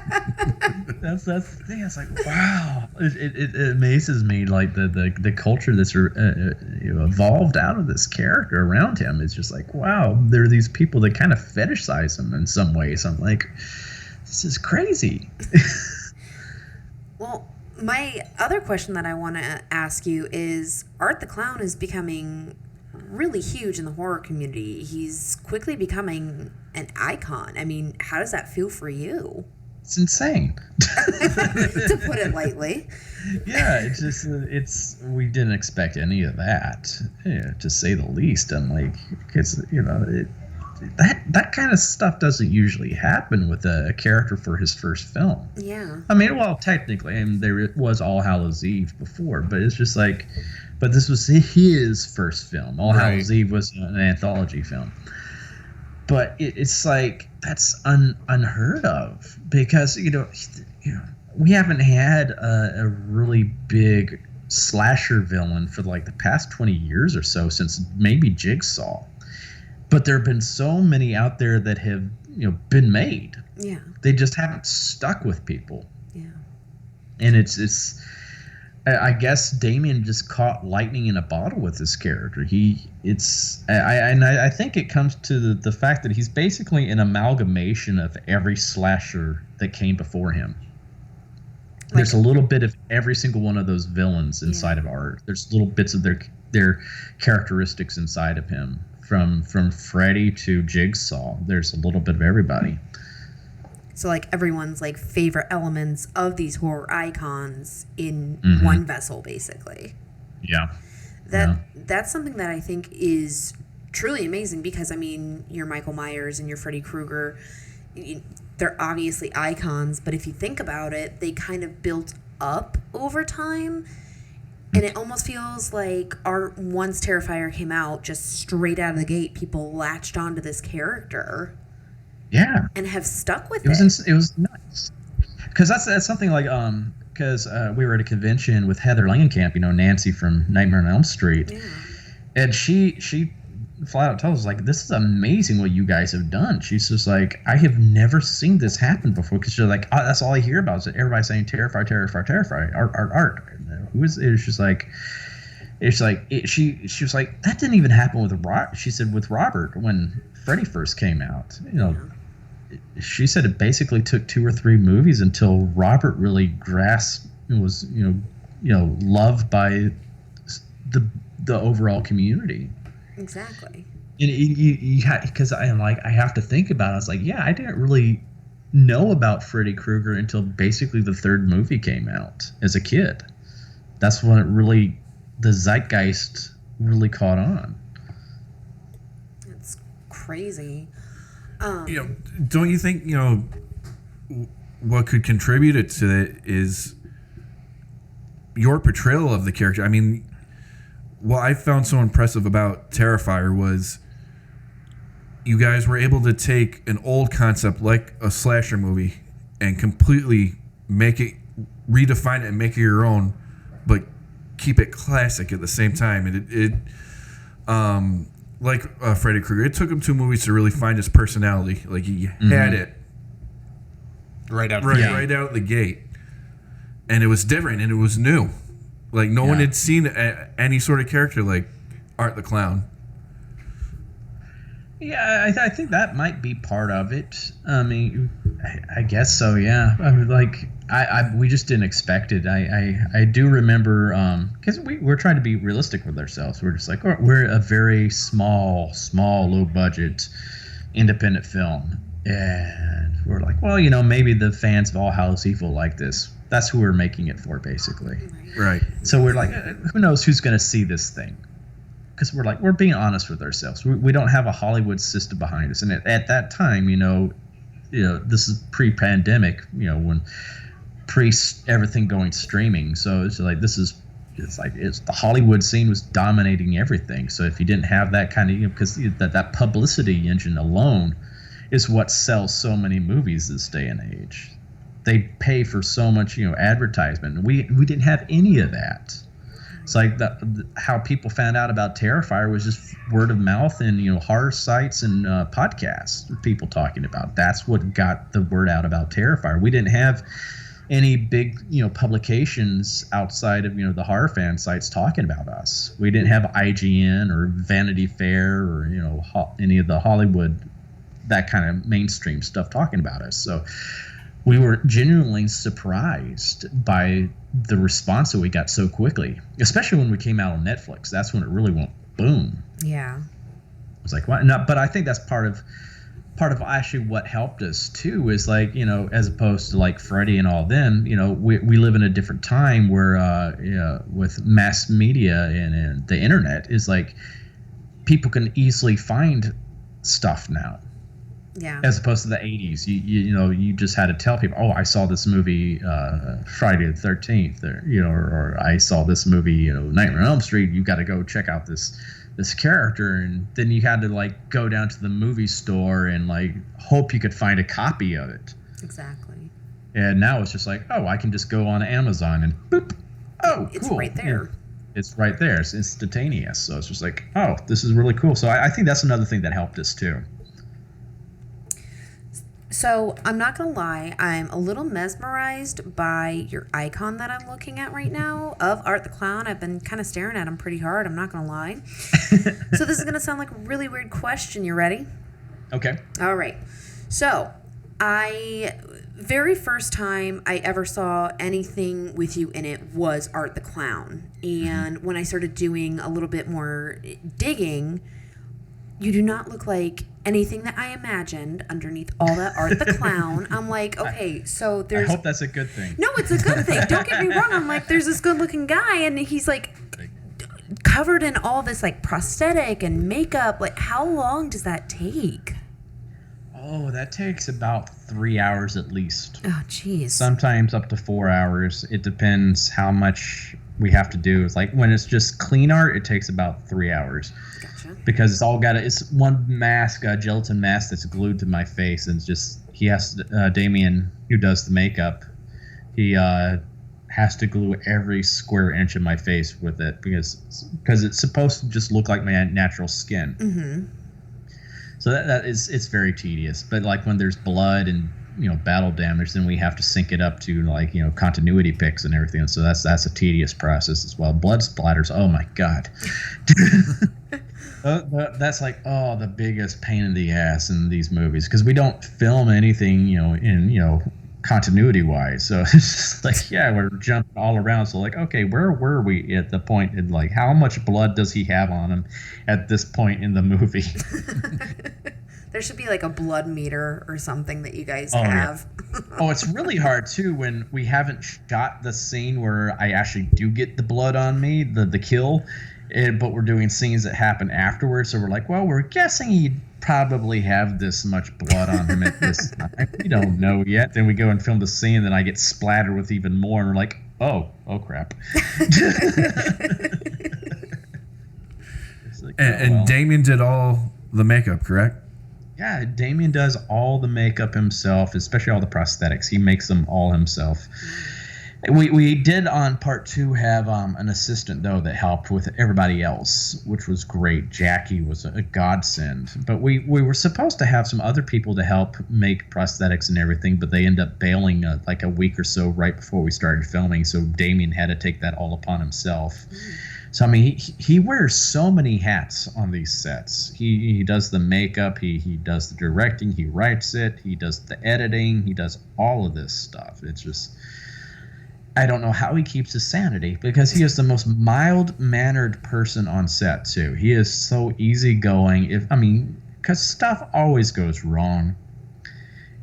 That's the thing. It's like, wow, it amazes me, like the culture that's evolved out of this character around him. It's just like, wow, there are these people that kind of fetishize him in some ways. I'm like, this is crazy. Well, my other question that I want to ask you is, Art the Clown is becoming really huge in the horror community. He's quickly becoming an icon. I mean, how does that feel for you? It's insane. To put it lightly. Yeah, it's just we didn't expect any of that, to say the least. I'm like, because that kind of stuff doesn't usually happen with a character for his first film. Yeah. I mean, well, technically, there was All Hallows Eve before, but it's just like, but this was his first film. All Hallows Eve was an anthology film. But it's like, that's unheard of because, we haven't had a really big slasher villain for like the past 20 years or so, since maybe Jigsaw. But there have been so many out there that have, been made. Yeah. They just haven't stuck with people. Yeah. And I guess Damien just caught lightning in a bottle with this character. I think it comes to the fact that he's basically an amalgamation of every slasher that came before him. There's a little bit of every single one of those villains inside of Art. There's little bits of their characteristics inside of him. From Freddy to Jigsaw, there's a little bit of everybody. So like everyone's like favorite elements of these horror icons in one vessel, basically. Yeah. That's something that I think is truly amazing because, I mean, your Michael Myers and your Freddy Krueger, they're obviously icons, but if you think about it, they kind of built up over time. And it almost feels like once Terrifier came out, just straight out of the gate, people latched onto this character. Yeah. And have stuck with it. It was nice. Because that's something like, because we were at a convention with Heather Langenkamp, Nancy from Nightmare on Elm Street, and she flat out tells us, like, this is amazing what you guys have done. She's just like, I have never seen this happen before, because she's like, oh, that's all I hear about is that everybody saying Terrifier, Terrifier, Terrifier, art. Who is it? It's just like, she was like, that didn't even happen with Robert. She said with Robert when Freddy first came out, she said it basically took 2 or 3 movies until Robert really grasped and was loved by the overall community. Exactly. And because I have to think about it. I was like, yeah, I didn't really know about Freddy Krueger until basically the 3rd movie came out as a kid. That's when it really, the zeitgeist really caught on. It's crazy. Don't you think, what could contribute it to it is your portrayal of the character? I mean, what I found so impressive about Terrifier was you guys were able to take an old concept like a slasher movie and completely redefine it and make it your own, but keep it classic at the same time. And like Freddy Krueger, it took him 2 movies to really find his personality. Like, he had it right out the gate, and it was different and it was new. Like, no one had seen any sort of character like Art the Clown. Yeah, I think that might be part of it. I mean, I guess so. Yeah. I mean, like, we just didn't expect it. I do remember because we're trying to be realistic with ourselves. We're just like, we're a very small, low budget, independent film, and we're like, well, maybe the fans of All Hallows Evil like this. That's who we're making it for, basically. Right. So we're like, who knows who's going to see this thing? Because we're being honest with ourselves. We don't have a Hollywood system behind us. And at that time, this is pre-pandemic, when everything going streaming. So it's like, the Hollywood scene was dominating everything. So if you didn't have that kind of, because that publicity engine alone is what sells so many movies this day and age. They pay for so much, advertisement. We didn't have any of that. It's like how people found out about Terrifier was just word of mouth and horror sites and podcasts. People talking about. That's what got the word out about Terrifier. We didn't have any big publications outside of the horror fan sites talking about us. We didn't have IGN or Vanity Fair or any of the Hollywood, that kind of mainstream stuff talking about us. So we were genuinely surprised by the response that we got so quickly, especially when we came out on Netflix. That's when it really went boom. Yeah. It was like, what? No, but I think that's part of actually what helped us too is like, as opposed to like Freddy and all them, we live in a different time where with mass media and the internet is like people can easily find stuff now. Yeah. As opposed to the 80s, you just had to tell people, oh, I saw this movie Friday the 13th, or I saw this movie, Nightmare on Elm Street. You got to go check out this character, and then you had to like go down to the movie store and like hope you could find a copy of it. Exactly. And now it's just like, oh, I can just go on Amazon and boop, oh, it's cool. right there. It's right there. It's instantaneous. So it's just like, oh, this is really cool. So I think that's another thing that helped us too. So I'm not going to lie, I'm a little mesmerized by your icon that I'm looking at right now of Art the Clown. I've been kind of staring at him pretty hard, I'm not going to lie. So this is going to sound like a really weird question. You ready? Okay. All right. So very first time I ever saw anything with you in it was Art the Clown. And when I started doing a little bit more digging, you do not look like anything that I imagined underneath all that Art the Clown. I'm like, okay, so there's... I hope that's a good thing. No, it's a good thing. Don't get me wrong. I'm like, there's this good-looking guy, and he's, like, covered in all this, like, prosthetic and makeup. Like, how long does that take? Oh, that takes about 3 hours at least. Oh, jeez. Sometimes up to 4 hours. It depends how much we have to do. It's like when it's just clean art, it takes about 3 hours. Gotcha. Because it's one mask, a gelatin mask that's glued to my face, and it's just Damien, who does the makeup, he has to glue every square inch of my face with it because it's supposed to just look like my natural skin. Mm-hmm. So it's very tedious. But like when there's blood and battle damage, then we have to sync it up to like continuity picks and everything. So that's a tedious process as well. Blood splatters. Oh my god. That's like the biggest pain in the ass in these movies because we don't film anything in continuity wise. So it's just like we're jumping all around. So like okay, where were we at the point in like how much blood does he have on him at this point in the movie? There should be like a blood meter or something that you guys have. Yeah. It's really hard too when we haven't shot the scene where I actually do get the blood on me, the kill, but we're doing scenes that happen afterwards. So we're like, well, we're guessing he'd probably have this much blood on him at this time. We don't know yet. Then we go and film the scene, and then I get splattered with even more, and we're like, oh crap. Like, and Damien did all the makeup, correct? Yeah, Damien does all the makeup himself, especially all the prosthetics. He makes them all himself. We did on part 2 have an assistant though that helped with everybody else, which was great. Jackie was a godsend. But we were supposed to have some other people to help make prosthetics and everything, but they ended up bailing like a week or so right before we started filming. So Damien had to take that all upon himself. So I mean, he wears so many hats on these sets. He does the makeup, he does the directing, he writes it, he does the editing, he does all of this stuff. It's just, I don't know how he keeps his sanity because he is the most mild-mannered person on set too. He is so easygoing. Because stuff always goes wrong.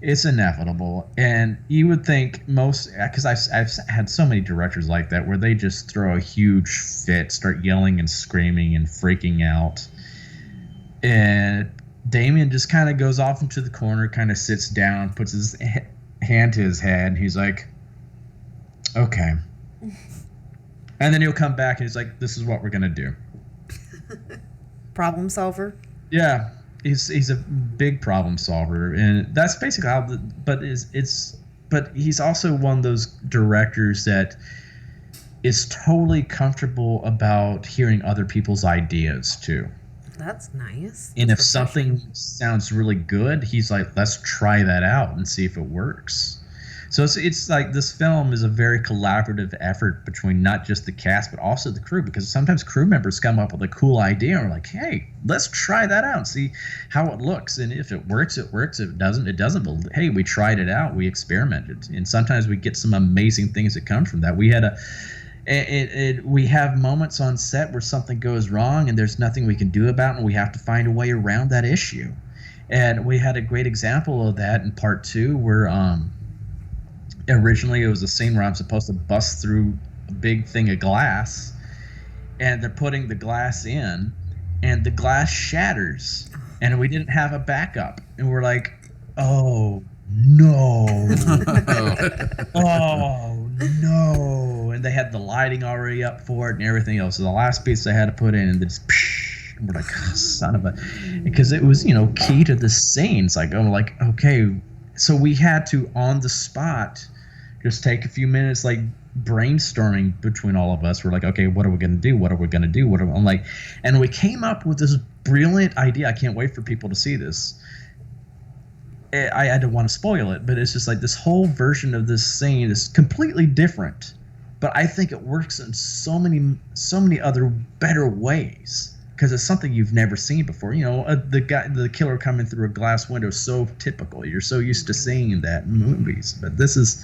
It's inevitable, and you would think because I've had so many directors like that where they just throw a huge fit, start yelling and screaming and freaking out, and Damien just kind of goes off into the corner, kind of sits down, puts his hand to his head, and he's like, okay, and then he'll come back and he's like, this is what we're gonna do. Problem solver. Yeah. He's a big problem solver, and that's basically how. But he's also one of those directors that is totally comfortable about hearing other people's ideas too. That's nice. And if something sounds really good, he's like, let's try that out and see if it works. So it's like this film is a very collaborative effort between not just the cast but also the crew, because sometimes crew members come up with a cool idea and are like, hey, let's try that out and see how it looks. And if it works, it works. If it doesn't, it doesn't. But hey, we tried it out. We experimented. And sometimes we get some amazing things that come from that. We had we have moments on set where something goes wrong and there's nothing we can do about it, and we have to find a way around that issue. And we had a great example of that in part 2 where originally it was a scene where I'm supposed to bust through a big thing of glass, and they're putting the glass in, and the glass shatters, and we didn't have a backup, and we're like, oh no. Oh no. And they had the lighting already up for it and everything else. So the last piece they had to put in, and just and we're like, oh, son of a, because it was key to the scene. It's like, okay, so we had to on the spot just take a few minutes, like brainstorming between all of us. We're like, okay, what are we gonna do? What are we gonna do? I'm like, and we came up with this brilliant idea. I can't wait for people to see this. I don't want to spoil it, but it's just like this whole version of this scene is completely different, but I think it works in so many other better ways. Because it's something you've never seen before. The killer coming through a glass window is so typical. You're so used to seeing that in movies. But this is,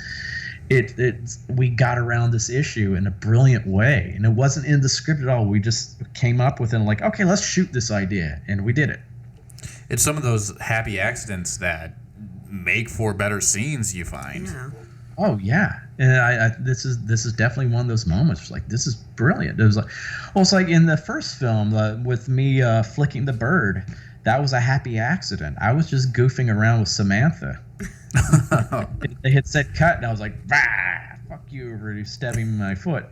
we got around this issue in a brilliant way. And it wasn't in the script at all. We just came up with it and like, okay, let's shoot this idea. And we did it. It's some of those happy accidents that make for better scenes, you find. Yeah. Oh yeah, and this is definitely one of those moments. It's like, this is brilliant. It was like, it's like in the first film with me flicking the bird. That was a happy accident. I was just goofing around with Samantha. They had said cut, and I was like, bah, fuck you for stabbing my foot.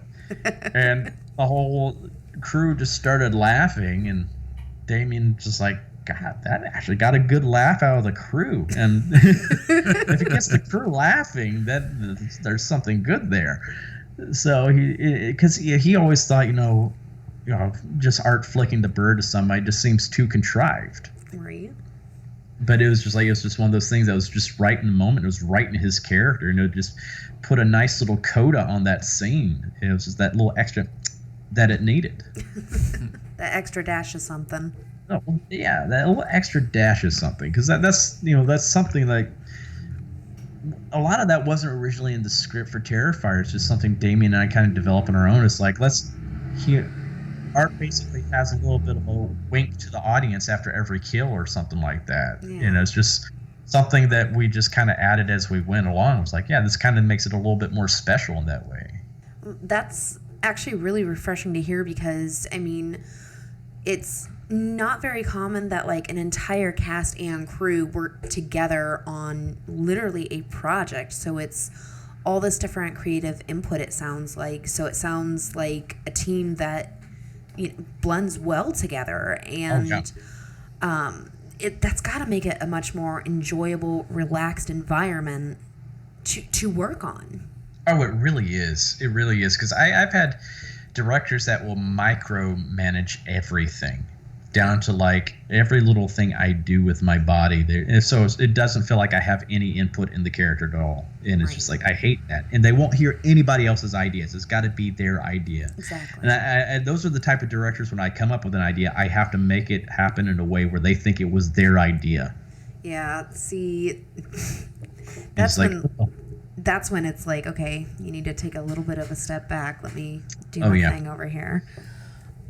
And the whole crew just started laughing, and Damien just like, God, that actually got a good laugh out of the crew. And if it gets the crew laughing, then there's something good there. So because he always thought, just Art flicking the bird to somebody just seems too contrived. Right. But it was just one of those things that was just right in the moment. It was right in his character, just put a nice little coda on that scene. It was just that little extra that it needed. That extra dash of something. Oh, yeah, that little extra dash is something, because that's something like a lot of that wasn't originally in the script for Terrifier. It's just something Damien and I kind of developed on our own. It's like Art basically has a little bit of a wink to the audience after every kill or something like that. Yeah. It's just something that we just kind of added as we went along. It was like, yeah, this kind of makes it a little bit more special in that way. That's actually really refreshing to hear, because it's not very common that like an entire cast and crew work together on literally a project. So it's all this different creative input, it sounds like. So it sounds like a team that blends well together, and that's got to make it a much more enjoyable, relaxed environment to work on. Oh, it really is. It really is, because I've had directors that will micromanage everything, down to like every little thing I do with my body there. And so it doesn't feel like I have any input in the character at all. And it's just like, I hate that. And they won't hear anybody else's ideas. It's got to be their idea. Exactly. And those are the type of directors, when I come up with an idea, I have to make it happen in a way where they think it was their idea. Yeah, see, That's when it's like, okay, you need to take a little bit of a step back. Let me do my thing over here.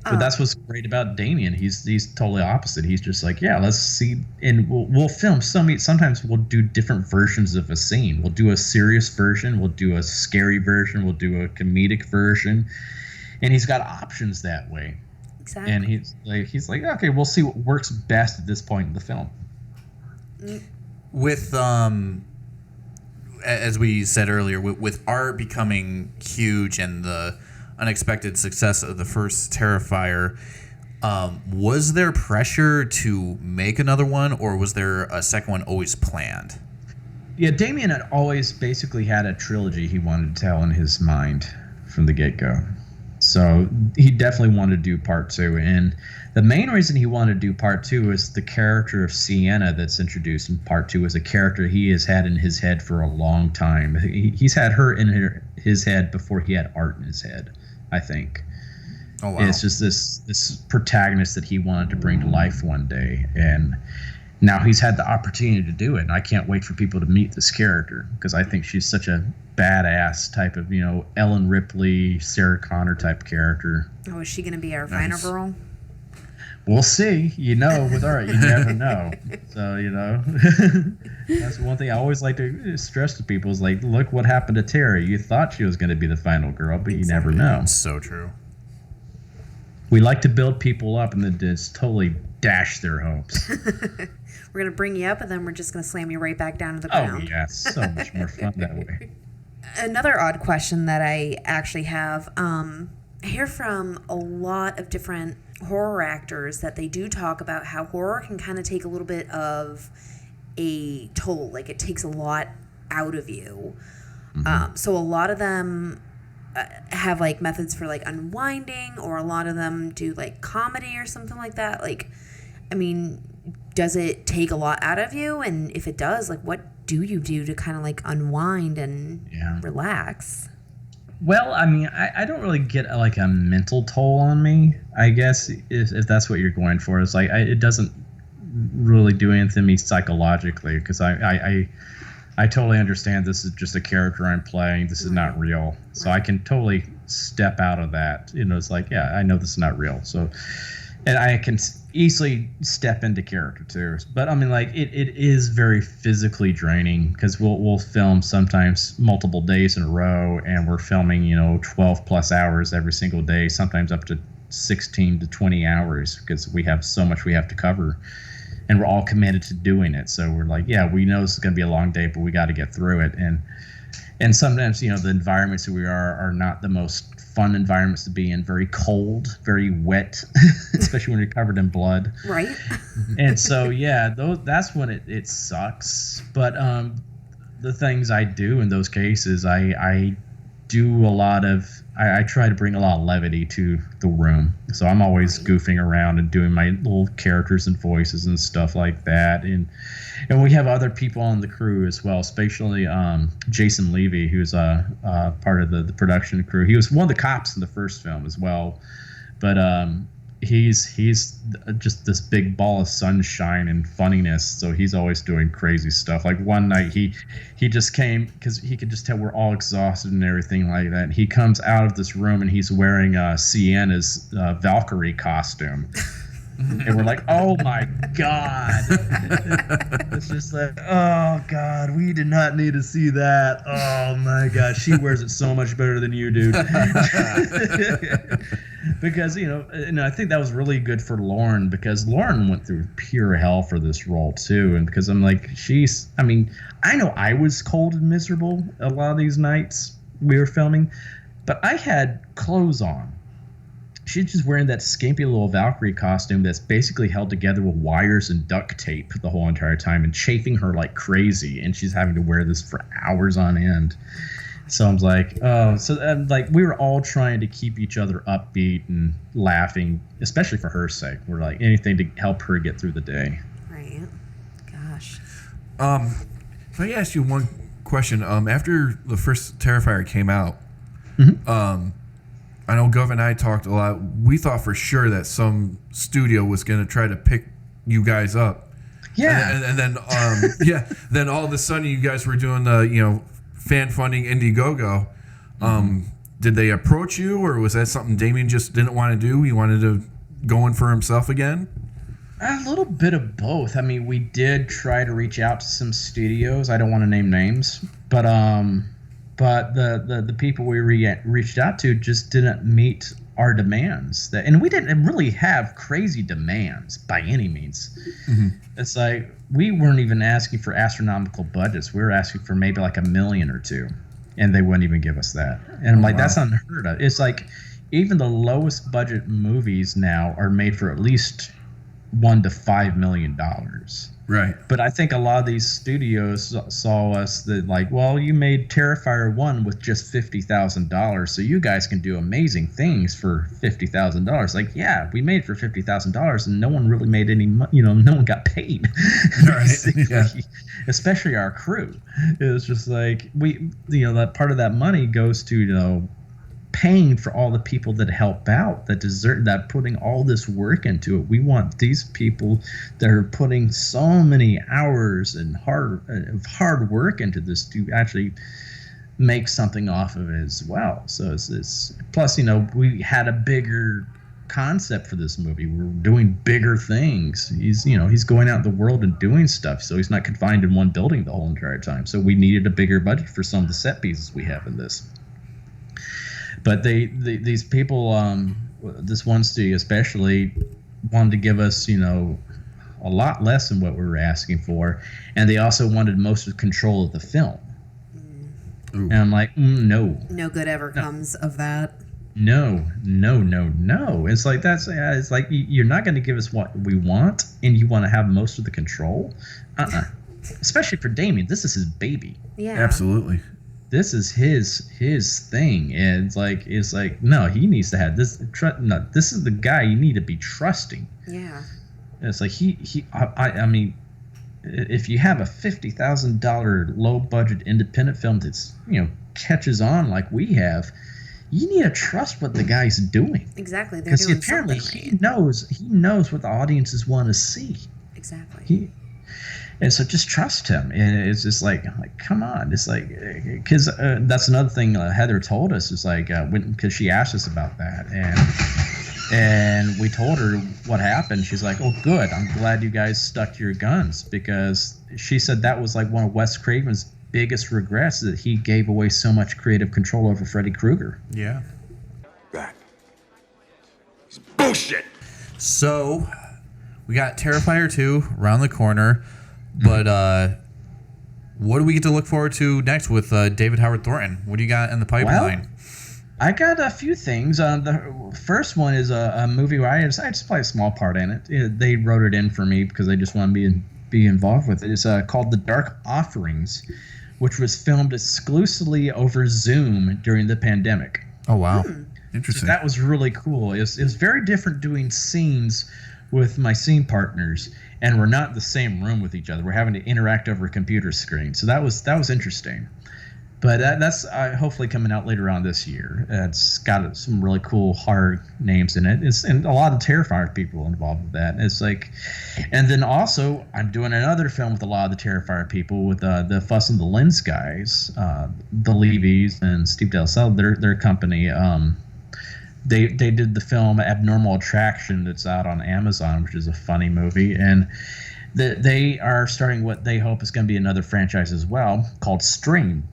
But that's what's great about Damien. He's totally opposite. He's just like, yeah, let's see, and we'll film sometimes we'll do different versions of a scene. We'll do a serious version, we'll do a scary version, we'll do a comedic version, and he's got options that way. Exactly. And he's like, okay, we'll see what works best at this point in the film. With as we said earlier, with Art becoming huge and the unexpected success of the first Terrifier, was there pressure to make another one, or was there a second one always planned? Yeah, Damien had always basically had a trilogy he wanted to tell in his mind from the get-go. So he definitely wanted to do part 2. And the main reason he wanted to do part 2 is the character of Sienna that's introduced in part 2 is a character he has had in his head for a long time. He's had her in his head before he had Art in his head, I think. Oh, wow. And it's just this protagonist that he wanted to bring to life one day. And now he's had the opportunity to do it. And I can't wait for people to meet this character, because I think she's such a badass type of, Ellen Ripley, Sarah Connor type character. Oh, is she going to be our final girl? We'll see. With Art, you never know. So, that's one thing I always like to stress to people is like, look what happened to Terry. You thought she was going to be the final girl, but you never know. So true. We like to build people up and then just totally dash their hopes. We're going to bring you up, and then we're just going to slam you right back down to the ground. Oh, yeah. So much more fun that way. Another odd question that I actually have, I hear from a lot of different horror actors that they do talk about how horror can kind of take a little bit of a toll. Like, it takes a lot out of you. Mm-hmm. So a lot of them have, like, methods for, like, unwinding, or a lot of them do, like, comedy or something like that. Like, does it take a lot out of you? And if it does, like, what do you do to kind of like unwind and relax? Well, I don't really get like a mental toll on me, I guess, if that's what you're going for. It's like it doesn't really do anything to me psychologically, because I totally understand this is just a character I'm playing. This is not real. So I can totally step out of that. It's like, yeah, I know this is not real. So, and I can easily step into character too. But it is very physically draining, because we'll film sometimes multiple days in a row, and we're filming 12 plus hours every single day, sometimes up to 16 to 20 hours, because we have so much we have to cover, and we're all committed to doing it. So we're like, yeah, we know this is going to be a long day, but we got to get through it. And sometimes the environments that we are not the most fun environments to be in. Very cold, very wet, especially when you're covered in blood. Right. And so, yeah, that's when it sucks. But the things I do in those cases, I do a lot of. I try to bring a lot of levity to the room, so I'm always goofing around and doing my little characters and voices and stuff like that. And we have other people on the crew as well, especially Jason Levy, who's part of the production crew. He was one of the cops in the first film as well, but he's just this big ball of sunshine and funniness, so he's always doing crazy stuff. Like one night he just came because he could just tell we're all exhausted and everything like that, and he comes out of this room and he's wearing Sienna's Valkyrie costume. And we're like, oh my God. It's just like, oh God, we did not need to see that. Oh my God, she wears it so much better than you do. Because, and I think that was really good for Lauren, because Lauren went through pure hell for this role too. And because I'm like, I know I was cold and miserable a lot of these nights we were filming, but I had clothes on. She's just wearing that skimpy little Valkyrie costume that's basically held together with wires and duct tape the whole entire time and chafing her like crazy. And she's having to wear this for hours on end. So I'm like, we were all trying to keep each other upbeat and laughing, especially for her sake. We're like anything to help her get through the day. Right. Gosh. If I ask you one question, after the first Terrifier came out, I know Gov and I talked a lot. We thought for sure that some studio was going to try to pick you guys up. Yeah. And then, then all of a sudden you guys were doing the, fan funding Indiegogo. Did they approach you, or was that something Damien just didn't want to do? He wanted to go in for himself again? A little bit of both. I mean, we did try to reach out to some studios. I don't want to name names, but the people we reached out to just didn't meet our demands. And we didn't really have crazy demands by any means. It's like we weren't even asking for astronomical budgets. We were asking for maybe like $1 million or $2 million, and they wouldn't even give us that. And I'm like, that's unheard of. It's like even the lowest budget movies now are made for at least $1 to $5 million. Right. But I think a lot of these studios saw us that like, well, you made Terrifier 1 with just $50,000, so you guys can do amazing things for $50,000. Like, yeah, we made it for $50,000, and no one really made any money. No one got paid. Right. Yeah. Especially our crew. It was just like that part of that money goes to paying for all the people that help out, that putting all this work into it. We want these people that are putting so many hours and hard work into this to actually make something off of it as well. So it's plus, we had a bigger concept for this movie. We're doing bigger things. He's going out in the world and doing stuff, so he's not confined in one building the whole entire time. So we needed a bigger budget for some of the set pieces we have in this. But these people, this one studio especially, wanted to give us, a lot less than what we were asking for, and they also wanted most of the control of the film. Ooh. And I'm like, no. No good ever comes of that. No. It's like it's like you're not going to give us what we want, and you want to have most of the control. Especially for Damien, this is his baby. Yeah, absolutely. This is his thing, and it's like no, he needs to have this. No, this is the guy you need to be trusting. Yeah, and it's like I mean, if you have a $50,000 low budget independent film that's catches on like we have, you need to trust what the guy's doing. Exactly, because apparently he knows what the audiences want to see. Exactly. And so just trust him. And it's just like come on. It's like, because that's another thing Heather told us. Is like, because she asked us about that. And we told her what happened. She's like, oh, good. I'm glad you guys stuck to your guns. Because she said that was like one of Wes Craven's biggest regrets, that he gave away so much creative control over Freddy Krueger. Yeah. That is bullshit. So we got Terrifier 2 around the corner. But what do we get to look forward to next with David Howard Thornton? What do you got in the pipeline? Well, I got a few things. The first one is a movie where I just play a small part in it. They wrote it in for me because they just want to be involved with it. It's called The Dark Offerings, which was filmed exclusively over Zoom during the pandemic. Oh, wow. Interesting. So that was really cool. It was very different doing scenes with my scene partners, and we're not in the same room with each other. We're having to interact over a computer screen. So that was interesting. But that's hopefully coming out later on this year. It's got some really cool horror names in it. And a lot of Terrifier people involved with that. It's like, and then also I'm doing another film with a lot of the Terrifier people with the Fuss and the Lens guys, the Levies and Steve Del Cel, their company. They did the film Abnormal Attraction that's out on Amazon, which is a funny movie, and they are starting what they hope is going to be another franchise as well called Stream.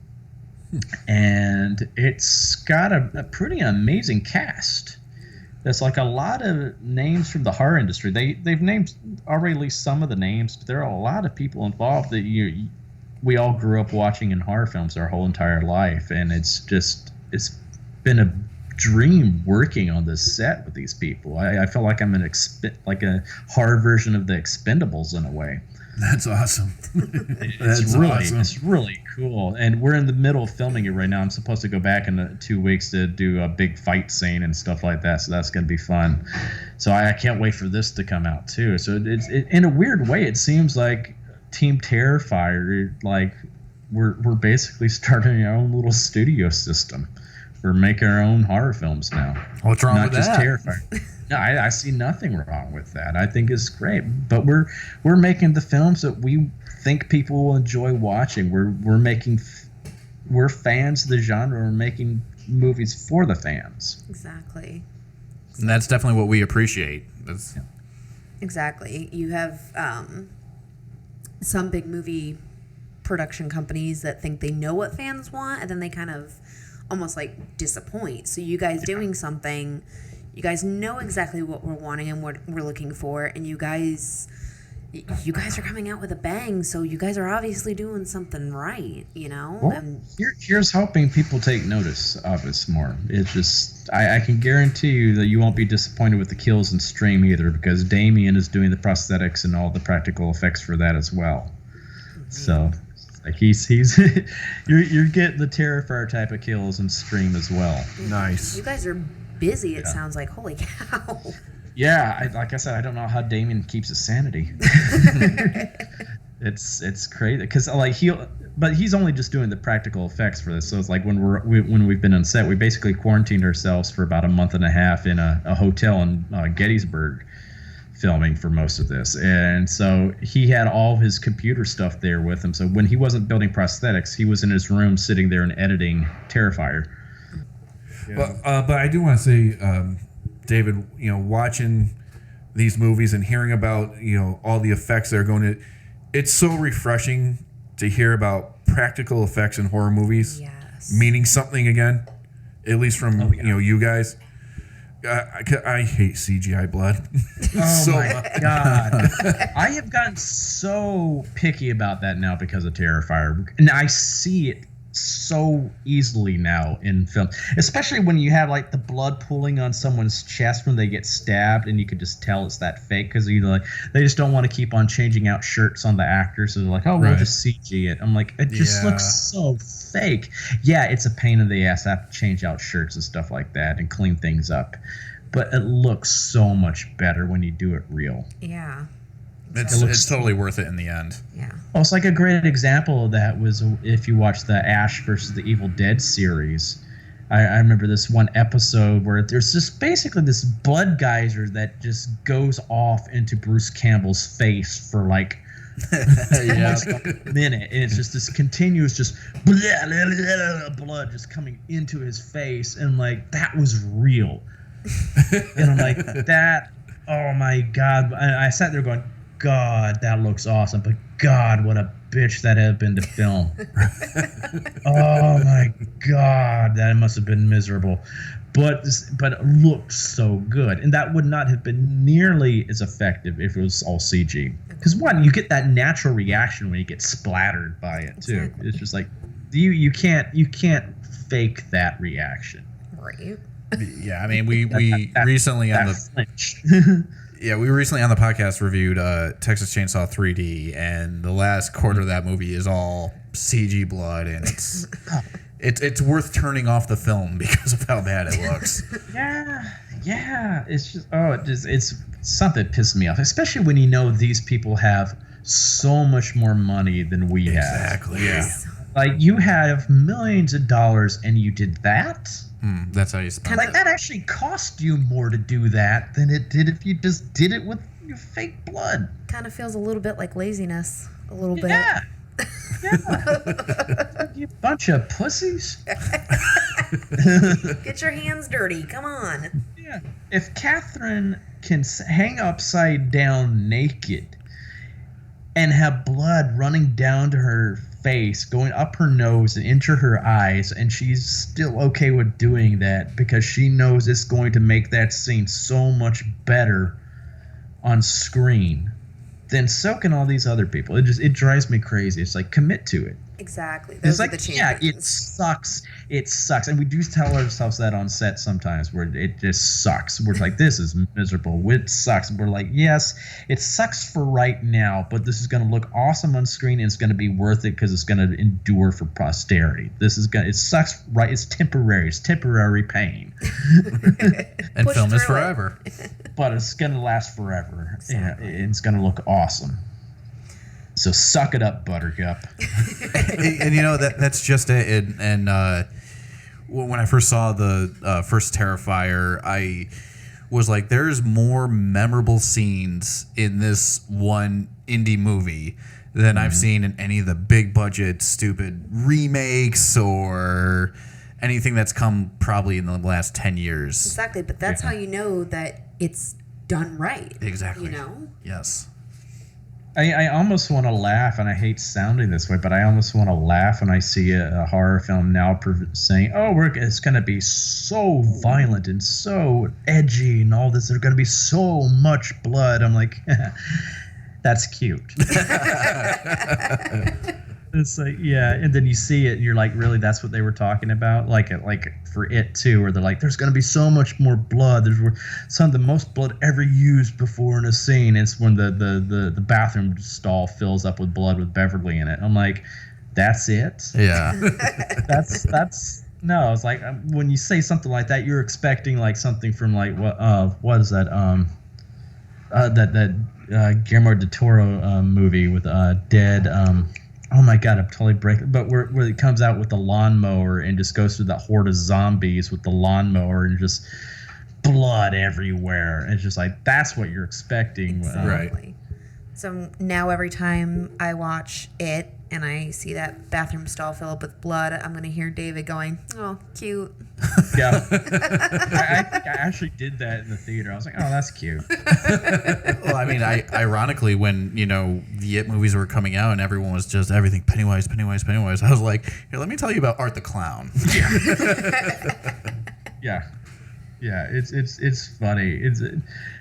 And it's got a pretty amazing cast. There's like a lot of names from the horror industry. They've named already at least some of the names, but there are a lot of people involved that we all grew up watching in horror films our whole entire life, and it's been a dream working on this set with these people. I feel like I'm like a horror version of the Expendables in a way. That's awesome. It's really cool. And we're in the middle of filming it right now. I'm supposed to go back in 2 weeks to do a big fight scene and stuff like that. So that's going to be fun. So I can't wait for this to come out too. So in a weird way, it seems like Team Terrifier, like we're basically starting our own little studio system. We're making our own horror films now. What's wrong with that? Not just Terrifier. No, I see nothing wrong with that. I think it's great. But we're making the films that we think people will enjoy watching. We're fans of the genre. We're making movies for the fans. Exactly. And that's definitely what we appreciate. Exactly. You have some big movie production companies that think they know what fans want, and then they kind of almost like disappoint. So you guys doing something, you guys know exactly what we're wanting and what we're looking for, and you guys are coming out with a bang, so you guys are obviously doing something right, you know? Well, here's hoping people take notice of us more. It's just, I can guarantee you that you won't be disappointed with the kills in Stream either, because Damien is doing the prosthetics and all the practical effects for that as well. Mm-hmm. So like he's you're getting the Terrifier type of kills in Stream as well. Nice. You guys are busy, it sounds like. Holy cow. Yeah, like I said, I don't know how Damien keeps his sanity. It's crazy because like but he's only just doing the practical effects for this. So it's like when we've been on set, we basically quarantined ourselves for about a month and a half in a hotel in Gettysburg, filming for most of this. And so he had all of his computer stuff there with him. So when he wasn't building prosthetics, he was in his room sitting there and editing Terrifier. Yeah. But I do want to say, David, watching these movies and hearing about, all the effects that are going to, it's so refreshing to hear about practical effects in horror movies. Yes. Meaning something again, at least from, you guys. I hate CGI blood. Oh my God. I have gotten so picky about that now because of Terrifier. And I see it so easily now in film, especially when you have like the blood pooling on someone's chest when they get stabbed, and you could just tell it's that fake because they just don't want to keep on changing out shirts on the actors. So they're like, we'll just CG it. I'm like, it just looks so fake. Yeah, it's a pain in the ass to have to change out shirts and stuff like that and clean things up, but it looks so much better when you do it real. Yeah. It's totally worth it in the end. Yeah. Well, it's like a great example of that was if you watch the Ash versus the Evil Dead series. I remember this one episode where there's just basically this blood geyser that just goes off into Bruce Campbell's face for like almost a minute, and it's just this continuous just blood just coming into his face, and like that was real. And I'm like, that, oh my God. I sat there going, God, that looks awesome, but God, what a bitch that had been to film. Oh my God, that must have been miserable. But it looked so good, and that would not have been nearly as effective if it was all CG. Because one, you get that natural reaction when you get splattered by it too. Exactly. It's just like you can't fake that reaction. Right. Yeah, I mean we recently on the flinch. Yeah, we recently on the podcast reviewed Texas Chainsaw 3D, and the last quarter of that movie is all CG blood, and it's worth turning off the film because of how bad it looks. Yeah. It's just it's something that pisses me off, especially when you know these people have so much more money than we have. Exactly. Yeah. Like, you have millions of dollars and you did that? That's how you spend Like, that actually cost you more to do that than it did if you just did it with your fake blood. Kind of feels a little bit like laziness. A little bit. Yeah. You bunch of pussies. Get your hands dirty. Come on. Yeah. If Catherine can hang upside down naked and have blood running down to her face, going up her nose and into her eyes, and she's still okay with doing that because she knows it's going to make that scene so much better on screen, then so can all these other people. It drives me crazy. It's like, commit to it. Exactly. Those are the champions. Yeah, it sucks. It sucks. And we do tell ourselves that on set sometimes, where it just sucks. We're like, this is miserable. It sucks. And we're like, yes, it sucks for right now, but this is going to look awesome on screen, and it's going to be worth it because it's going to endure for posterity. It sucks, right? It's temporary. It's temporary pain. And Push film is through it. forever. But it's going to last forever. Exactly. And it's going to look awesome. So suck it up, Buttercup. And you know, that's just it. And when I first saw the first Terrifier, I was like, there's more memorable scenes in this one indie movie than I've seen in any of the big budget stupid remakes or anything that's come probably in the last 10 years. Exactly. But that's how you know that it's done right. Exactly. You know? Yes. I almost want to laugh, and I hate sounding this way, but I almost want to laugh when I see a horror film now saying, oh, it's going to be so violent and so edgy and all this. There's going to be so much blood. I'm like, that's cute. It's like, yeah, and then you see it, and you're like, really, that's what they were talking about? Like for It too, where they're like, there's going to be so much more blood. There's some of the most blood ever used before in a scene. It's when the bathroom stall fills up with blood with Beverly in it. I'm like, that's it? Yeah. That's no. It's like, when you say something like that, you're expecting like something from like what is that that Guillermo del Toro movie with Dead. Oh my God, I'm totally breaking. But where it comes out with the lawnmower and just goes through that horde of zombies with the lawnmower and just blood everywhere. And it's just like, that's what you're expecting. Exactly. Right. So now every time I watch it and I see that bathroom stall fill up with blood, I'm going to hear David going, oh, cute. Yeah. I think I actually did that in the theater. I was like, oh, that's cute. Well, I mean, ironically, when, you know, the It movies were coming out and everyone was just everything Pennywise, I was like, here, let me tell you about Art the Clown. Yeah. Yeah, it's funny.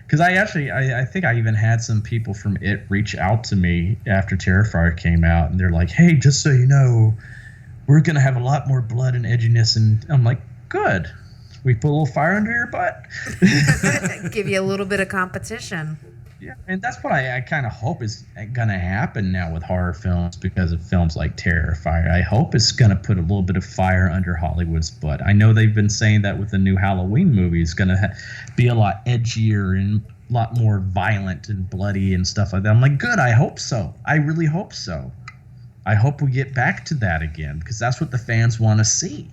Because I think I even had some people from It reach out to me after Terrifier came out, and they're like, hey, just so you know, we're going to have a lot more blood and edginess. And I'm like, good. We put a little fire under your butt. Give you a little bit of competition. Yeah, and that's what I kind of hope is going to happen now with horror films because of films like Terrifier. I hope it's going to put a little bit of fire under Hollywood's butt. I know they've been saying that with the new Halloween movie. It's going to be a lot edgier and a lot more violent and bloody and stuff like that. I'm like, good, I hope so. I really hope so. I hope we get back to that again because that's what the fans want to see.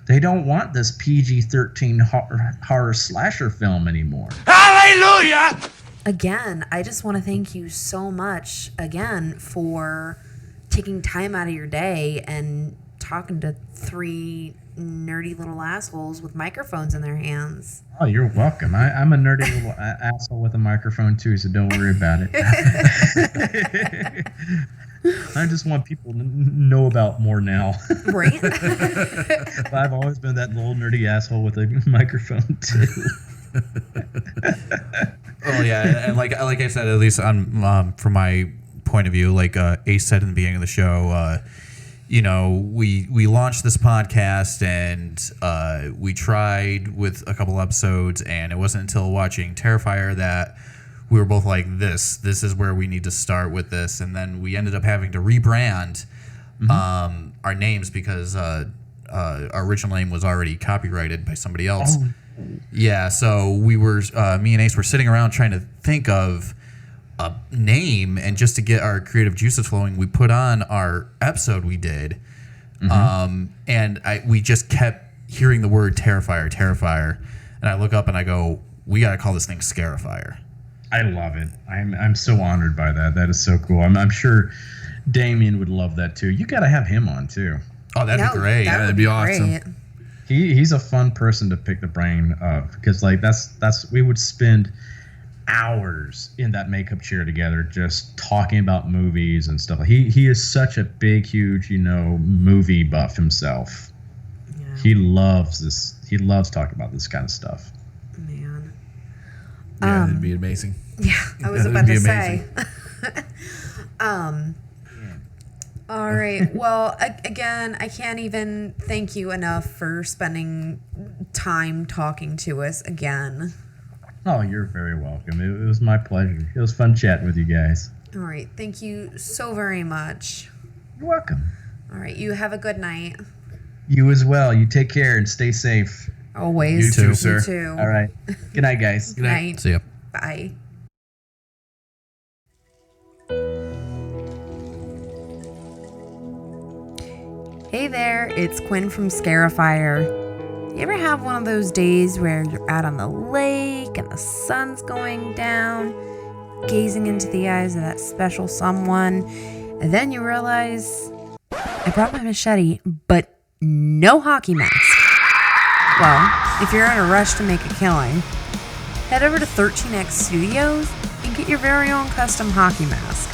They don't want this PG-13 horror slasher film anymore. Hallelujah! Again, I just want to thank you so much again for taking time out of your day and talking to three nerdy little assholes with microphones in their hands. Oh, you're welcome. I'm a nerdy little asshole with a microphone too, so don't worry about it. I just want people to know about more now. Right? But I've always been that little nerdy asshole with a microphone too. Oh yeah, and like I said, at least on from my point of view, like Ace said in the beginning of the show, you know, we launched this podcast and we tried with a couple episodes, and it wasn't until watching Terrifier that we were both like, this is where we need to start with this, and then we ended up having to rebrand our names because our original name was already copyrighted by somebody else. Oh. Yeah, so we were, me and Ace were sitting around trying to think of a name, and just to get our creative juices flowing, we put on our episode we did, and we just kept hearing the word Terrifier, and I look up and I go, we got to call this thing Scarifyer. I love it. I'm so honored by that. That is so cool. I'm sure Damien would love that too. You got to have him on too. Oh, that'd be great. That'd be awesome. He's a fun person to pick the brain of, because like that's we would spend hours in that makeup chair together just talking about movies and stuff. He is such a big, huge, movie buff himself. Yeah. He loves this. He loves talking about this kind of stuff. Man. Yeah, it'd be amazing. Yeah, I was about to say. All right. Well, again, I can't even thank you enough for spending time talking to us again. Oh, you're very welcome. It was my pleasure. It was fun chatting with you guys. All right. Thank you so very much. You're welcome. All right. You have a good night. You as well. You take care and stay safe. Always. You too, sir. You too. All right. Good night, guys. Good night. See ya. Bye. Hey there, it's Quinn from Scarifyer. You ever have one of those days where you're out on the lake and the sun's going down, gazing into the eyes of that special someone, and then you realize, I brought my machete, but no hockey mask? Well, if you're in a rush to make a killing, head over to 13X Studios and get your very own custom hockey mask.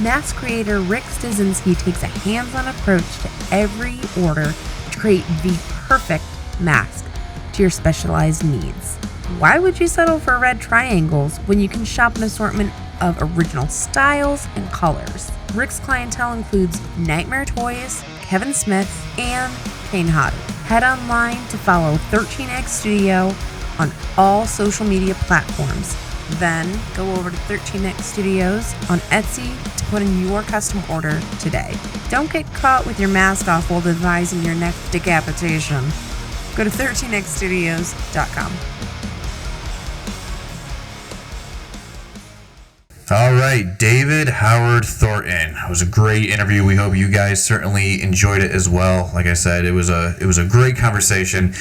Mask creator Rick Stizinski takes a hands-on approach to every order to create the perfect mask to your specialized needs. Why would you settle for red triangles when you can shop an assortment of original styles and colors? Rick's clientele includes Nightmare Toys, Kevin Smith, and Kane Hodder. Head online to follow 13X Studio on all social media platforms. Then go over to 13X Studios on Etsy to put in your custom order today. Don't get caught with your mask off while devising your next decapitation. Go to 13xstudios.com. All right, David Howard Thornton. It was a great interview. We hope you guys certainly enjoyed it as well. Like I said, it was a great conversation,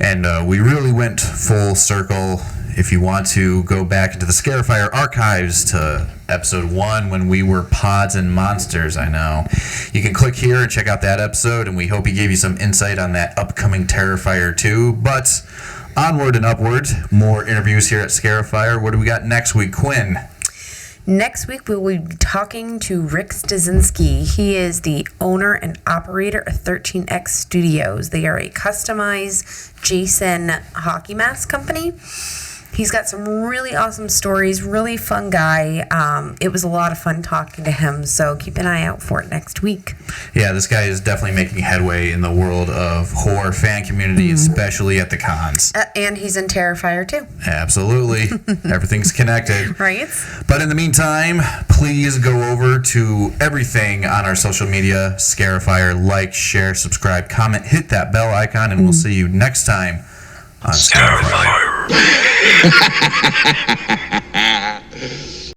and we really went full circle. If you want to go back into the Scarifyer archives to episode 1 when we were Pods and Monsters, I know, you can click here and check out that episode, and we hope he gave you some insight on that upcoming Terrifier 2. But onward and upward, more interviews here at Scarifyer. What do we got next week, Quinn? Next week, we will be talking to Rick Stizinski. He is the owner and operator of 13X Studios. They are a customized Jason hockey mask company. He's got some really awesome stories, really fun guy. It was a lot of fun talking to him, so keep an eye out for it next week. Yeah, this guy is definitely making headway in the world of horror fan community, especially at the cons. And he's in Terrifier, too. Absolutely. Everything's connected. Right? But in the meantime, please go over to everything on our social media, Scarifyer, like, share, subscribe, comment, hit that bell icon, and we'll see you next time on Scarifyer.